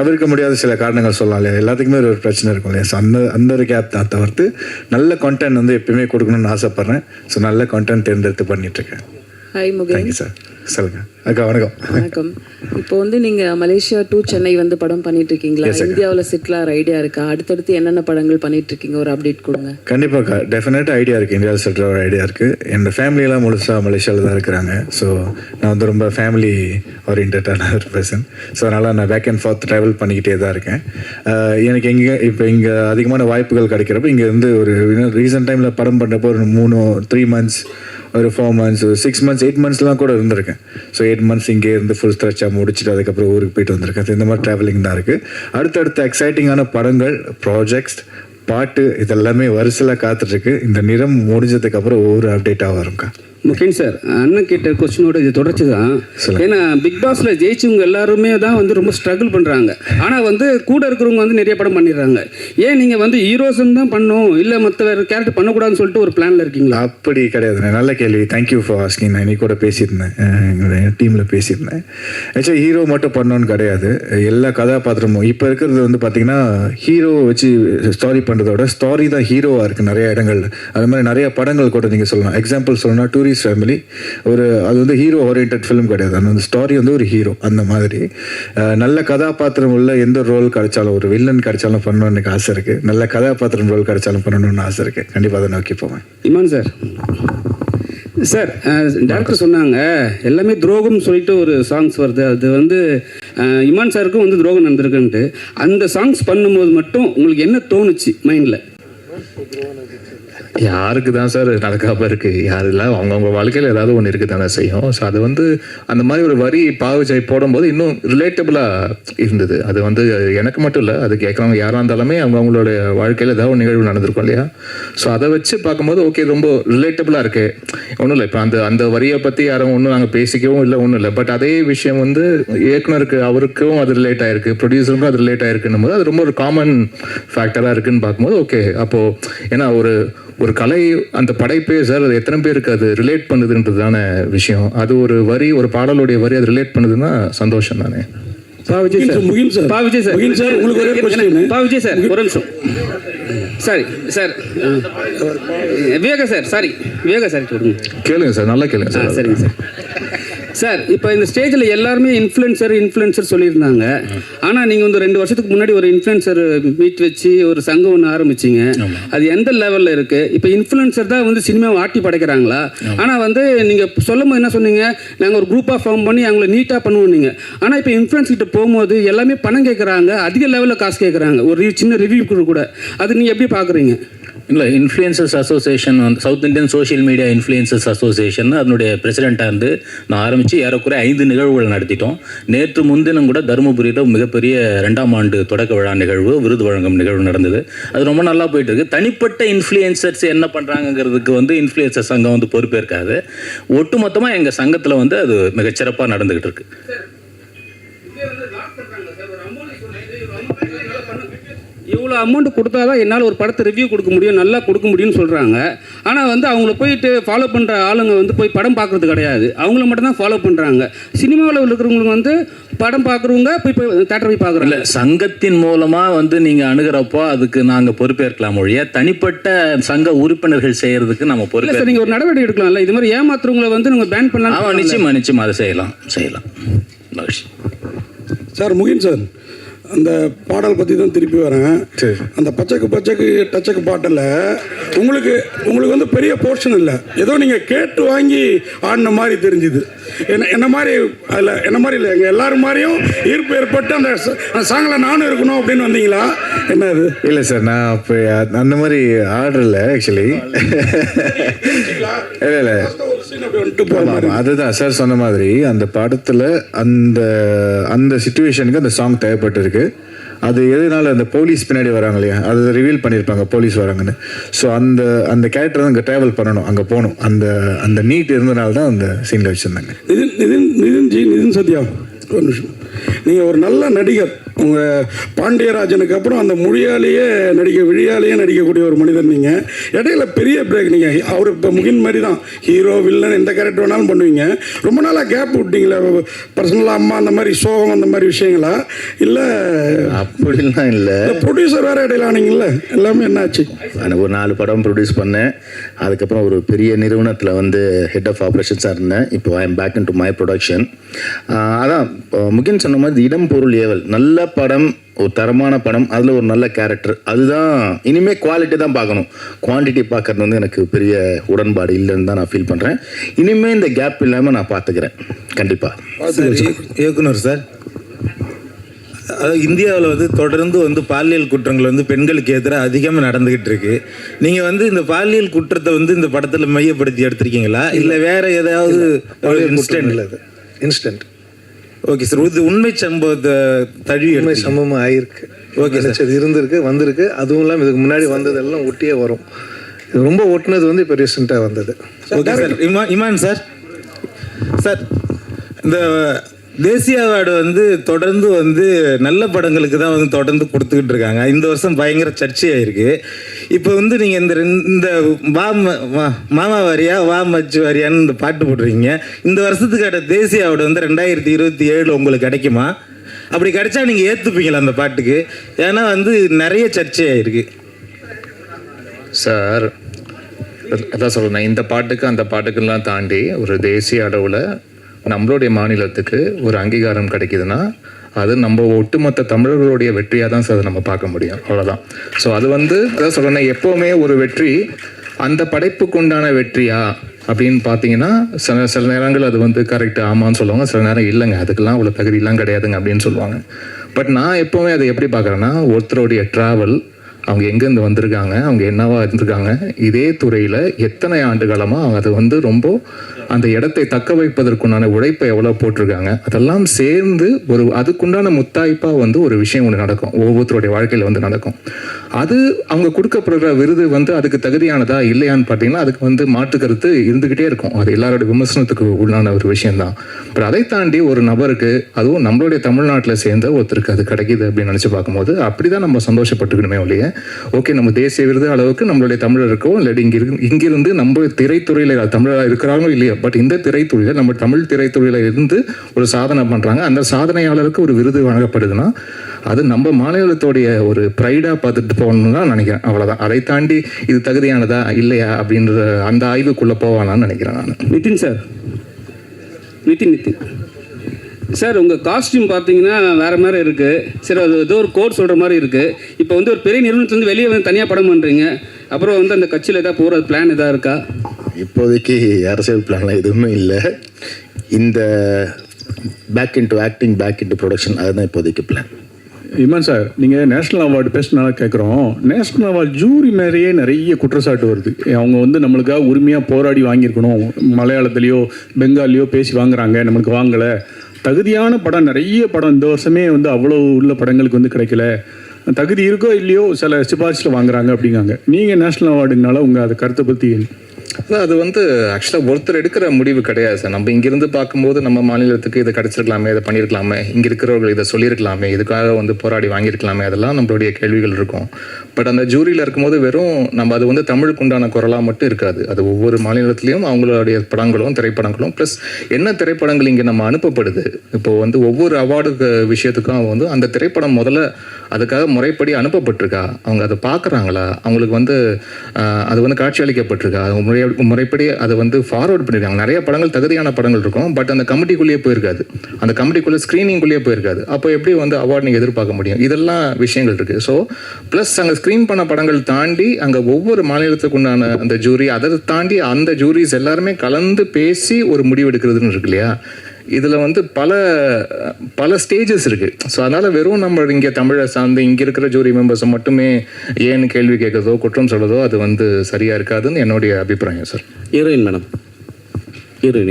தவிர்க்க முடியாத சில காரணங்கள் சொல்லலாம் இல்லையா? எல்லாத்துக்குமே ஒரு பிரச்சனை இருக்கும் இல்லையா? ஸோ அந்த ஒரு கேப் தான் தவிர்த்து நல்ல கான்டென்ட் வந்து எப்பயுமே கொடுக்கணும்னு ஆசைப்பட்றேன். ஸோ நல்ல கான்டென்ட் தேர்ந்தெடுத்து பண்ணிகிட்ருக்கேன். ஹாய் முகேன். Thank you sir. சொல்லுங்க அக்கா. வணக்கம். இப்போ வந்து நீங்கள் மலேசியா டு சென்னை வந்து படம் பண்ணிட்டு இருக்கீங்களா? இந்தியாவில் செட்டில் ஆகிற ஐடியா இருக்கா? அடுத்தடுத்து என்னென்ன படங்கள் பண்ணிட்டு இருக்கீங்க, ஒரு அப்டேட் கொடுங்க. கண்டிப்பாக டெஃபினட்டாக ஐடியா இருக்குது. இந்தியாவில் செட்டில் ஆகிற ஐடியா இருக்குது. என்னோடய ஃபேமிலியெல்லாம் முழுசாக மலேசியாவில் தான் இருக்கிறாங்க. ஸோ நான் வந்து ரொம்ப ஃபேமிலி ஓரியன்டான ஒரு பர்சன். ஸோ அதனால் நான் பேக் அண்ட் ஃபார்த் ட்ராவல் பண்ணிக்கிட்டே தான் இருக்கேன். எனக்கு இங்கே அதிகமான வாய்ப்புகள் கிடைக்கிறப்ப இங்கே இருந்து ஒரு ரீசன்ட் டைமில் படம் பண்ணுறப்போ ஒரு 3 months, ஒரு 4 months, 6 months, 8 monthsலாம் கூட இருந்திருக்கேன். ஸோ 8 months இங்கே இருந்து ஃபுல் ஸ்ட்ரெச்சாக முடிச்சுட்டு அதுக்கப்புறம் ஊருக்கு போயிட்டு வந்திருக்கேன். இந்த மாதிரி ட்ராவலிங் தான் இருக்குது. அடுத்தடுத்த எக்ஸைட்டிங்கான படங்கள், ப்ராஜெக்ட்ஸ், பாட்டு இதெல்லாமே வரிசையில் காத்துட்ருக்கு. இந்த நிறம் முடிஞ்சதுக்கப்புறம் ஒவ்வொரு அப்டேட்டாக வரும்க்கா. முகேன் சார், அண்ணன் கேட்ட கொஸ்டினோட இது தொடர்ச்சி தான். ஏன்னா பிக் பாஸில் ஜெயிச்சவங்க எல்லாருமே தான் வந்து ரொம்ப ஸ்ட்ரகிள் பண்ணுறாங்க. ஆனால் வந்து கூட இருக்கிறவங்க வந்து நிறைய படம் பண்ணிடுறாங்க. ஏன் நீங்கள் வந்து ஹீரோஸும் தான் பண்ணணும், இல்லை மற்ற வேறு கேரக்டர் பண்ணக்கூடாதுன்னு சொல்லிட்டு ஒரு பிளானில் இருக்கீங்களா? அப்படி கிடையாதுண்ணே. நல்ல கேள்வி. Thank you for asking. நான் இன்னைக்கு கூட பேசியிருந்தேன், எங்களுடைய டீமில் பேசியிருந்தேன். ஆக்சுவலி ஹீரோ மட்டும் பண்ணணும்னு கிடையாது, எல்லா கதாபாத்திரமும். இப்போ இருக்கிறது வந்து பார்த்தீங்கன்னா, ஹீரோ வச்சு ஸ்டாரி பண்ணுறதோட ஸ்டாரி தான் ஹீரோவாக இருக்குது நிறைய இடங்கள். அது மாதிரி நிறைய படங்கள் கூட நீங்கள் சொல்லலாம். எக்ஸாம்பிள் சொல்லணும்னா டூரிஸ்ட் ஃபேமிலி, அது வந்து ஹீரோ ஓரியன்ட் ஃபிலிம் கிடையாது, அந்த ஸ்டாரி வந்து ஒரு ஹீரோ. அந்த மாதிரி நல்ல கதாபாத்திரம் உள்ள எந்த ரோல் கிடைச்சாலும், ஒரு வில்லன் கிடைச்சாலும் பண்ணணும்னு எனக்கு ஆசை இருக்குது. நல்ல கதாபாத்திரம் ரோல் கிடைச்சாலும் பண்ணணும்னு ஆசை இருக்குது. கண்டிப்பாக அதை நோக்கி போவேன். இமான் சார், டேரக்டர் சொன்னாங்க எல்லாமே துரோகம்னு சொல்லிட்டு ஒரு சாங்ஸ் வருது. அது வந்து இமான் சாருக்கும் வந்து துரோகம் நடந்திருக்குன்ட்டு. அந்த சாங்ஸ் பண்ணும்போது மட்டும் உங்களுக்கு என்ன தோணுச்சு மைண்டில்? யாருக்கு தான் சார் நடக்காமல் இருக்குது? யாரெல்லாம் அவங்கவுங்க வாழ்க்கையில் ஏதாவது ஒன்று இருக்குது தானே செய்யும். ஸோ அது வந்து அந்த மாதிரி ஒரு வரி பாவுஜாய் போடும்போது இன்னும் ரிலேட்டபிளாக இருந்தது. அது வந்து எனக்கு மட்டும் இல்லை, அது கேட்குறவங்க யாராக இருந்தாலுமே அவங்களோட வாழ்க்கையில் ஏதாவது ஒரு நிகழ்வு நடந்திருக்கும் இல்லையா? ஸோ அதை வச்சு பார்க்கும்போது ஓகே, ரொம்ப ரிலேட்டபிளாக இருக்குது. ஒன்றும் இல்லை, இப்போ அந்த வரியை பற்றி யாரும் ஒன்றும் நாங்கள் பேசிக்கவும் இல்லை, ஒன்றும் இல்லை. பட் அதே விஷயம் வந்து இயக்குனருக்கு, அவருக்கும் அது ரிலேட் ஆகிருக்கு, ப்ரொடியூசருக்கும் அது ரிலேட் ஆகிருக்குன்னும் போது அது ரொம்ப ஒரு காமன் ஃபேக்டராக இருக்குதுன்னு பார்க்கும்போது ஓகே. அப்போது ஏன்னா ஒரு கலை, அந்த படைப்பே சார் அது எத்தனை பேருக்கு அது ரிலேட் பண்ணுதுன்றதுதான விஷயம். அது ஒரு வரி, ஒரு பாடலுடைய வரி அது ரிலேட் பண்ணுதுன்னா சந்தோஷம் தானே. விஜய் சார் ஒரு நிமிஷம். Sorry sir, Viveka sir, sorry Viveka sir கேளுங்க சார், நல்லா கேளுங்க சார். சரிங்க சார். சார் இப்போ இந்த ஸ்டேஜில் எல்லாருமே இன்ஃப்ளூயன்சர் சொல்லியிருந்தாங்க. ஆனால் நீங்கள் வந்து 2 வருஷத்துக்கு முன்னாடி ஒரு இன்ஃப்ளூயன்சர் மீட் வச்சு ஒரு சங்கம் ஒன்று ஆரம்பிச்சிங்க. அது எந்த லெவலில் இருக்குது? இப்போ இன்ஃப்ளூயன்சர் தான் வந்து சினிமாவை ஆட்டி படைக்கிறாங்களா? ஆனால் வந்து நீங்கள் சொல்லும் போது என்ன சொன்னீங்க, நாங்கள் ஒரு குரூப்பாக ஃபார்ம் பண்ணி அவங்கள நீட்டாக பண்ணுவோம் நீங்கள். ஆனால் இப்போ இன்ஃப்ளூயன்ஸ் கிட்ட போகும்போது எல்லாமே பணம் கேட்குறாங்க, அதிக லெவலில் காசு கேட்குறாங்க, ஒரு சின்ன ரிவ்யூ கூட. அது நீங்கள் எப்படி பார்க்குறீங்க? இல்லை, இன்ஃப்ளூயன்சர்ஸ் அசோசியேஷன் வந்து south Indian social media influencers association அதனுடைய பிரசிடெண்ட்டாக இருந்து நான் ஆரம்பித்து ஏறக்குறைய 5 நிகழ்வுகள் நடத்திட்டோம். நேற்று முன்தினம் கூட தருமபுரியில் மிகப்பெரிய 2ஆம் ஆண்டு தொடக்க விழா நிகழ்வு, விருது வழங்கும் நிகழ்வு நடந்தது. அது ரொம்ப நல்லா போயிட்டு இருக்கு. தனிப்பட்ட இன்ஃப்ளூயன்சர்ஸ் என்ன பண்ணுறாங்கிறதுக்கு வந்து இன்ஃப்ளூயன்சர் சங்கம் வந்து பொறுப்பேற்காது. ஒட்டுமொத்தமாக எங்கள் சங்கத்தில் வந்து அது மிகச்சிறப்பாக நடந்துக்கிட்டு இருக்கு. இவ்வளோ அமௌண்ட் கொடுத்தா தான் என்னால் ஒரு படத்தை ரிவ்யூ கொடுக்க முடியும், நல்லா கொடுக்க முடியும்னு சொல்கிறாங்க. ஆனால் வந்து அவங்கள போயிட்டு ஃபாலோ பண்ணுற ஆளுங்க வந்து போய் படம் பார்க்குறது கிடையாது, அவங்கள மட்டும் தான் ஃபாலோ பண்ணுறாங்க. சினிமாவில் இருக்கிறவங்களுக்கு வந்து படம் பார்க்குறவங்க போய் தேட்டர் போய் பார்க்குறாங்க. சங்கத்தின் மூலமாக வந்து நீங்கள் அணுகிறப்போ அதுக்கு நாங்கள் பொறுப்பேற்கலாம் மொழிய, தனிப்பட்ட சங்க உறுப்பினர்கள் செய்கிறதுக்கு நம்ம பொறுப்பு. நீங்கள் ஒரு நடவடிக்கை எடுக்கலாம்ல, இது மாதிரி ஏமாத்துறவங்களை வந்து நீங்கள் பேன் பண்ணலாம். நிச்சயமாக அதை செய்யலாம். சார் முகின் சார், அந்த பாடல் பற்றி தான் திருப்பி வரேன். அந்த பச்சைக்கு டச்சக்கு பாட்டில் உங்களுக்கு வந்து பெரிய போர்ஷன் இல்லை, ஏதோ நீங்கள் கேட்டு வாங்கி ஆடின மாதிரி தெரிஞ்சுது. என்ன மாதிரி அதில் என்ன மாதிரி இல்லை, எங்கள் எல்லாரும் மாதிரியும் ஈர்ப்பு ஏற்பட்டு அந்த சாங்கில் நானும் இருக்கணும் அப்படின்னு வந்தீங்களா? என்ன அது? இல்லை சார், நான் அப்போ அந்த மாதிரி ஆர்டரில் ஆக்சுவலி இல்லை அதுதான் சார் சொன்ன மாதிரி அந்த படத்தில் அந்த சிச்சுவேஷனுக்கு அந்த சாங் தேவைப்பட்டிருக்கு. அது எதனால அந்த போலீஸ் பின்னாடி வராங்க இல்லையா, அதை ரிவீல் பண்ணியிருப்பாங்க போலீஸ் வராங்கன்னு. ஸோ அந்த கேரக்டர் தான் அங்கே ட்ராவல் பண்ணணும், அங்கே போகணும். அந்த நீட் இருந்தனால தான் அந்த சீனில் வச்சுருந்தாங்க. நிதின் சத்யா, ஒரு நிமிஷம். நீங்கள் ஒரு நல்ல நடிகர். உங்கள் பாண்டியராஜனுக்கு அப்புறம் அந்த விழியாலேயே நடிக்கக்கூடிய ஒரு மனிதர் நீங்கள். இடையில பெரிய பிரேக். நீங்கள் அவர் இப்போ முகின் மாதிரி தான், ஹீரோ வில்லன் எந்த கேரக்டர் வேணாலும் பண்ணுவீங்க. ரொம்ப நாளாக கேப் விட்டீங்களா? பர்சனலாக அம்மா அந்த மாதிரி சோகம் அந்த மாதிரி விஷயங்களா? இல்லை அப்படிலாம் இல்லை. ப்ரொடியூசர் வேறு இடையில ஆனீங்கல்ல, எல்லாமே என்னாச்சு? எனக்கு ஒரு 4 படம் ப்ரொடியூஸ் பண்ணேன். அதுக்கப்புறம் ஒரு பெரிய நிறுவனத்தில் வந்து ஹெட் ஆஃப் ஆப்ரேஷன்ஸாக இருந்தேன். இப்போ I am back in to my production. அதான் முகின் சொன்ன மாதிரி இடம் பொருள் ஏவல் நல்ல படம், ஒரு தரமான படம், அதில் ஒரு நல்ல கேரக்டர். அதுதான் இனிமேல் குவாலிட்டி தான் பார்க்கணும், குவான்டிட்டி பார்க்கறது வந்து எனக்கு பெரிய உடன்பாடு இல்லைன்னு தான் நான் ஃபீல் பண்ணுறேன். இனிமேல் இந்த கேப் இல்லாமல் நான் பார்த்துக்கிறேன் கண்டிப்பாக. இயக்குனர் சார், இந்தியாவில் வந்து தொடர்ந்து வந்து பாலியல் குற்றங்கள் வந்து பெண்களுக்கு எதிராக அதிகமாக நடந்துக்கிட்டு இருக்கு. நீங்கள் வந்து இந்த பாலியல் குற்றத்தை வந்து இந்த படத்தில் மையப்படுத்தி எடுத்திருக்கீங்களா, இல்லை வேற ஏதாவது இன்ஸ்டன்ட்? ஓகே சார், இது உண்மை சம்பவத்தை உண்மை சம்பவம் ஆயிருக்கு. ஓகே சார், இது இருந்திருக்கு, வந்திருக்கு. அதுவும் இல்லாமல் இதுக்கு முன்னாடி வந்ததெல்லாம் ஒட்டியே வரும். இது ரொம்ப ஒட்டினது வந்து இப்போ ரீசெண்டாக வந்தது. Okay sir. இமான் சார், இந்த தேசிய அவார்டு வந்து தொடர்ந்து வந்து நல்ல படங்களுக்கு தான் வந்து தொடர்ந்து கொடுத்துக்கிட்டு இருக்காங்க. இந்த வருஷம் பயங்கர சர்ச்சையாயிருக்கு. இப்போ வந்து நீங்கள் இந்த மாமா வாரியா வா மச்சு வாரியான்னு இந்த பாட்டு போட்டுருக்கீங்க. இந்த வருஷத்துக்கான தேசிய அவார்டு வந்து 2027 உங்களுக்கு கிடைக்குமா? அப்படி கிடைச்சா நீங்கள் ஏற்றுப்பீங்களா அந்த பாட்டுக்கு? ஏன்னா வந்து நிறைய சர்ச்சையாயிருக்கு சார். அதான் சொல்கிறேன், இந்த பாட்டுக்கு அந்த பாட்டுக்கெல்லாம் தாண்டி ஒரு தேசிய அளவில் நம்மளுடைய மாநிலத்துக்கு ஒரு அங்கீகாரம் கிடைக்குதுன்னா அது நம்ம ஒட்டுமொத்த தமிழர்களுடைய வெற்றியாக தான் சார் நம்ம பார்க்க முடியும், அவ்வளோதான். ஸோ அது வந்து அதான் சொல்கிறேன், எப்போவுமே ஒரு வெற்றி அந்த படைப்புக்கு உண்டான வெற்றியா அப்படின்னு பார்த்தீங்கன்னா சில நேரங்கள் அது வந்து கரெக்டு ஆமான்னு சொல்லுவாங்க, சில நேரம் இல்லைங்க அதுக்கெல்லாம் அவ்வளோ தகுதியெல்லாம் கிடையாதுங்க அப்படின்னு சொல்லுவாங்க. பட் நான் எப்போவுமே அதை எப்படி பார்க்குறேன்னா, ஒருத்தருடைய ட்ராவல், அவங்க எங்கேருந்து வந்திருக்காங்க, அவங்க என்னவா இருந்திருக்காங்க, இதே துறையில் எத்தனை ஆண்டு காலமாக அவங்க அதை வந்து ரொம்ப அந்த இடத்தை தக்க வைப்பதற்குண்டான உழைப்பை எவ்வளோ போட்டிருக்காங்க, அதெல்லாம் சேர்ந்து ஒரு அதுக்குண்டான முத்தாய்ப்பாக வந்து ஒரு விஷயம் ஒன்று நடக்கும், ஒவ்வொருத்தருடைய வாழ்க்கையில் வந்து நடக்கும். அது அவங்க கொடுக்கப்படுற விருது வந்து அதுக்கு தகுதியானதா இல்லையான்னு பார்த்தீங்கன்னா அதுக்கு வந்து மாற்று கருத்து இருந்துக்கிட்டே இருக்கும். அது எல்லாரோட விமர்சனத்துக்கு உள்ளான ஒரு விஷயம்தான். பட் அதை தாண்டி ஒரு நபருக்கு, அதுவும் நம்மளுடைய தமிழ்நாட்டில் சேர்ந்த ஒருத்தருக்கு அது கிடைக்கிது அப்படின்னு நினச்சி பார்க்கும்போது அப்படி தான் நம்ம சந்தோஷப்பட்டுக்கணுமே ஒழிய, ஓகே நம்ம தேசிய விருது அளவுக்கு நம்மளுடைய தமிழருக்கோ இல்லாட்டி இங்கிருந்து நம்ம திரைத்துறையில் தமிழராக இருக்கிறாங்களோ இல்லையோ, பட் இந்த திரைத்துறையில் நம்ம தமிழ் திரைத்துறையில் இருந்து ஒரு சாதனை பண்ணுறாங்க, அந்த சாதனையாளருக்கு ஒரு விருது வழங்கப்படுதுன்னா அது நம்ம மாநிலத்தோடைய ஒரு ப்ரைடாக பார்த்துட்டு போகணும்னு தான் நினைக்கிறேன், அவ்வளோதான். அதை தாண்டி இது தகுதியானதா இல்லையா அப்படின்ற அந்த ஆய்வுக்குள்ளே போவானான்னு நினைக்கிறேன் நான். நிதின் சார், நிதின் சார், உங்கள் காஸ்டியூம் பார்த்தீங்கன்னா வேறு மாதிரி இருக்குது. சரி, அது ஏதோ ஒரு கோட் சொல்கிற மாதிரி இருக்குது. இப்போ வந்து ஒரு பெரிய நிறுவனத்துலேருந்து வெளியே வந்து தனியாக படம் பண்ணுறீங்க. அப்புறம் வந்து அந்த கட்சியில் எதாவது போகிற பிளான் எதாவது இருக்கா? இப்போதைக்கு அரசியல் பிளான்லாம் எதுவுமே இல்லை. இந்த back into acting, back into production, அதுதான் இப்போதைக்கு பிளான். இமான் சார், நீங்கள் நேஷ்னல் அவார்டு பேசினால கேட்குறோம். நேஷ்னல் அவார்டு ஜூரி மேலேயே நிறைய குற்றச்சாட்டு வருது. அவங்க வந்து நம்மளுக்காக உரிமையாக போராடி வாங்கியிருக்கணும், மலையாளத்துலேயோ பெங்காலியோ பேசி வாங்குறாங்க, நம்மளுக்கு வாங்கலை. தகுதியான படம் நிறைய படம் இந்த வருஷமே வந்து அவ்வளோ உள்ள படங்களுக்கு வந்து கிடைக்கல. தகுதி இருக்கோ இல்லையோ சில சிபாரிசில் வாங்குறாங்க அப்படிங்காங்க. நீங்கள் நேஷ்னல் அவார்டுனால உங்கள் அதை கருத்தை பற்றி? அது வந்து ஆக்சுவலாக ஒருத்தர் எடுக்கிற முடிவு கிடையாது சார். நம்ம இங்கிருந்து பார்க்கும்போது நம்ம மாநிலத்துக்கு இதை கிடச்சிருக்கலாமே, இதை பண்ணியிருக்கலாமே, இங்கே இருக்கிறவர்கள் இதை சொல்லியிருக்கலாமே, இதுக்காக வந்து போராடி வாங்கியிருக்கலாமே, அதெல்லாம் நம்மளுடைய கேள்விகள் இருக்கும். பட் அந்த ஜூரியில் இருக்கும்போது வெறும் நம்ம அது வந்து தமிழுக்கு உண்டான குரலாக மட்டும் இருக்காது. அது ஒவ்வொரு மாநிலத்திலையும் அவங்களுடைய படங்களும் திரைப்படங்களும் ப்ளஸ் என்ன திரைப்படங்கள் இங்கே நம்ம அனுப்பப்படுது. இப்போது வந்து ஒவ்வொரு அவார்டு விஷயத்துக்கும் வந்து அந்த திரைப்படம் முதல்ல அதுக்காக முறைப்படி அனுப்பப்பட்டிருக்கா, அவங்க அதை பார்க்குறாங்களா, அவங்களுக்கு வந்து அது வந்து காட்சி அளிக்கப்பட்டிருக்கா, அவங்க முறைப்படி அதை வந்து ஃபார்வர்ட் பண்ணியிருக்காங்க. நிறைய படங்கள் தகுதியான படங்கள் இருக்கும், பட் அந்த கமிட்டிக்குள்ளேயே போயிருக்காது, அந்த கமிட்டிக்குள்ளே ஸ்க்ரீனிங்குள்ளேயே போயிருக்காது. அப்போ எப்படி வந்து அவார்டு நீங்கள் எதிர்பார்க்க முடியும்? இதெல்லாம் விஷயங்கள் இருக்குது. ஸோ ப்ளஸ் அங்கே ஸ்க்ரீன் பண்ண படங்கள் தாண்டி அங்கே ஒவ்வொரு மாநிலத்துக்கு உண்டான அந்த ஜூரி, அதை தாண்டி அந்த ஜூரிஸ் எல்லாருமே கலந்து பேசி ஒரு முடிவு எடுக்கிறதுன்னு இருக்கு இல்லையா? இதில் வந்து பல ஸ்டேஜஸ் இருக்குது. ஸோ அதனால் வெறும் நம்ம இங்கே தமிழை சார்ந்து இங்கே இருக்கிற ஜூரி மெம்பர்ஸை மட்டுமே ஏன்னு கேள்வி கேட்குறதோ குற்றம் சொல்கிறதோ அது வந்து சரியாக இருக்காதுன்னு என்னுடைய அபிப்பிராயம் சார். ஹீரோயின் மேடம், ஹீரோயின்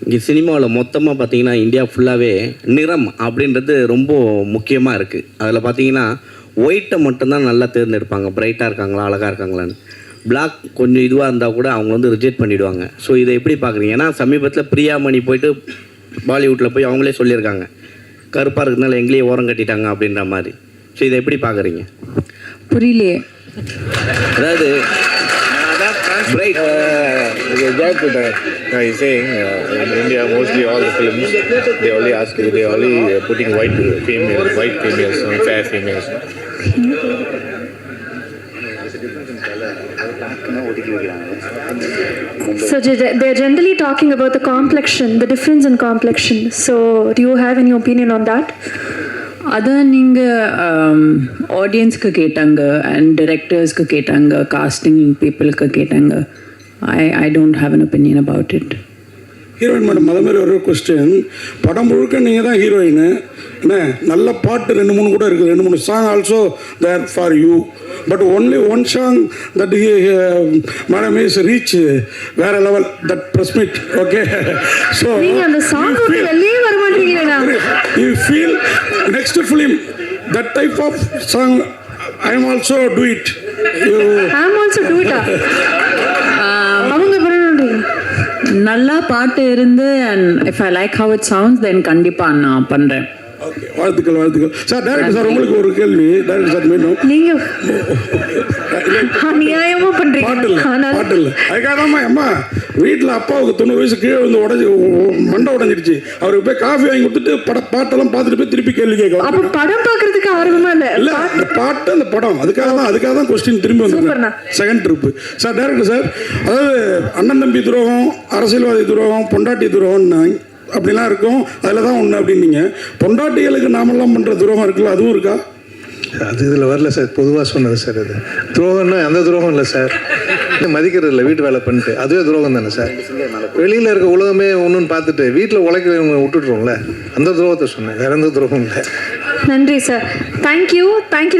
இங்கே சினிமாவில் மொத்தமாக பார்த்தீங்கன்னா இந்தியா ஃபுல்லாகவே நிறம் அப்படின்றது ரொம்ப முக்கியமாக இருக்குது. அதில் பார்த்தீங்கன்னா ஒயிட்டை மட்டும்தான் நல்லா தேர்ந்தெடுப்பாங்க, பிரைட்டாக இருக்காங்களா அழகாக இருக்காங்களான்னு. பிளாக் கொஞ்சம் இதுவாக இருந்தால் கூட அவங்க வந்து ரிஜெக்ட் பண்ணிவிடுவாங்க. ஸோ இதை எப்படி பார்க்குறீங்க? ஏன்னா சமீபத்தில் பிரியாமணி போயிட்டு பாலிவுட்டில் போய் அவங்களே சொல்லியிருக்காங்க, கருப்பாக இருக்கிறதுனால எங்களையே ஓரம் கட்டிட்டாங்க அப்படின்ற மாதிரி. ஸோ இதை எப்படி பார்க்குறீங்க? புரியலையே. அதாவது Right. He's saying in India mostly all the films they only putting white females, fair females. So they're generally talking about the complexion, the difference in complexion. So do you have any opinion on that? அதான் நீங்கள் ஆடியன்ஸ்க்கு கேட்டாங்க and டிரெக்டர்ஸ்க்கு கேட்டாங்க, costing பீப்புளுக்கு கேட்டாங்க. I don't have an opinion about it. Heroine madam, அதே மாதிரி ஒரு கொஸ்டின். படம் முழுக்க நீங்கள் தான் ஹீரோயின். என்ன நல்ல பாட்டு 2-3 கூட இருக்குது, 2-3 song also there for you. But only one song that madam is reach வேற level, that press meet. Okay, so அந்த சாங் வெளியே வர மாட்டீங்களா? You feel next film that type of song I am also do it. I am also do it. அவங்க நல்லா பாட்டு இருந்து and if I like how it sounds then கண்டிப்பாக நான் பண்ணுறேன். ஓகே, வாழ்த்துக்கள் சார். டைரக்டர் சார், உங்களுக்கு ஒரு கேள்வி. டைரக்டர் சார், மீண்டும் நீங்க அநியாயமா பண்றீங்க. பாட்டு இல்லை அதுக்காகதாம்மா. அம்மா வீட்டில் அப்பாவுக்கு 90 வயசு கீழே வந்து மண்டை உடஞ்சிருச்சு. அவருக்கு போய் காஃபி வாங்கி கொடுத்துட்டு பாட்டெல்லாம் பார்த்துட்டு போய் திருப்பி கேள்வி கேட்க. அப்ப படம் பார்க்கறதுக்கு ஆர்வமா இல்ல அந்த பாட்டு அந்த படம் அதுக்காக தான் கொஸ்டின் திரும்பி வந்து second trip. Sir director sir, அதாவது அண்ணன் தம்பி துரோகம், அரசியல்வாதி துரோகம், பொண்டாட்டி துரோகம்னா அப்படிலாம் இருக்கும், அதில் தான் ஒன்று அப்படின்னீங்க. பொண்டாட்டிகளுக்கு நாமெல்லாம் பண்ணுற துரோகம் இருக்குல்ல, அதுவும் இருக்கா? அது இதில் வரல சார், பொதுவாக சொன்னது சார். அது துரோகம்னா அந்த துரோகம் இல்லை சார், மதிக்கிறது இல்லை, வீட்டு வேலை பண்ணிட்டு அதுவே துரோகம் தானே சார். வெளியில் இருக்க உலகமே ஒன்றுன்னு பார்த்துட்டு வீட்டில் உழைக்கிறவங்க விட்டுட்டுருவோம்ல, அந்த துரோகத்தை சொன்னேன், வேற எந்த துரோகம் இல்லை. நன்றி sir. Thank you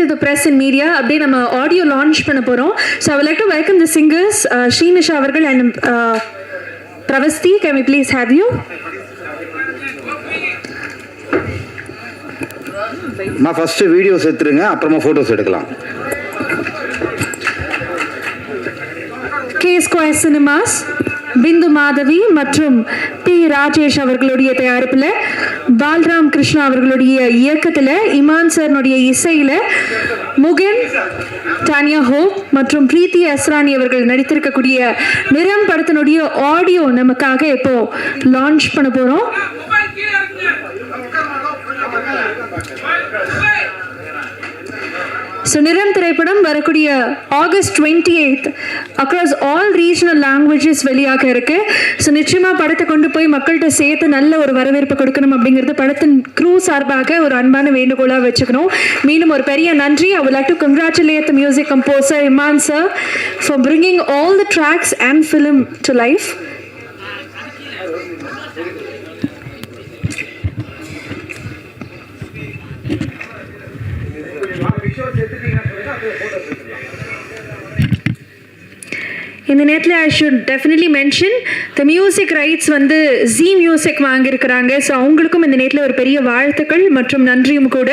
to the press and media. அப்படியே நம்ம ஆடியோ லான்ச் பண்ண போகிறோம். So I would like to welcome the singers Srinisha அவர்கள் and Pravasthi. Can we please have you? First videos எடுத்துருங்க, அப்புறமா போட்டோஸ் எடுக்கலாம். K square cinemas, Bindu Madhavi மற்றும் பி ராஜேஷ் அவர்களுடைய தயாரிப்பில், பால்ராம் கிருஷ்ணா அவர்களுடைய இயக்கத்தில், இமான் சார்னுடைய இசையில், முகன், டானியா ஹோப் மற்றும் பிரீத்தி அஸ்ரானி அவர்கள் நடித்திருக்கக்கூடிய நிறம் படத்தினுடைய ஆடியோ நமக்காக இப்போ லான்ச் பண்ண போகிறோம். ஸோ நிறம் திரைப்படம் வரக்கூடிய August 28th across all regional languages வெளியாக இருக்கு. ஸோ நிச்சயமாக படத்தை கொண்டு போய் மக்கள்கிட்ட சேர்த்து நல்ல ஒரு வரவேற்பு கொடுக்கணும் அப்படிங்கிறது படத்தின் க்ரூ சார்பாக ஒரு அன்பான வேண்டுகோளாக வச்சுக்கணும். மீண்டும் ஒரு பெரிய நன்றி. I would like to congratulate the music composer Iman sir for bringing all the tracks and film to life. இந்த நேரத்தில் I should definitely mention the music rights வந்து ஜி மியூசிக் வாங்கியிருக்கிறாங்க. ஸோ அவங்களுக்கும் இந்த நேரத்தில் ஒரு பெரிய வாழ்த்துக்கள் மற்றும் நன்றியும் கூட.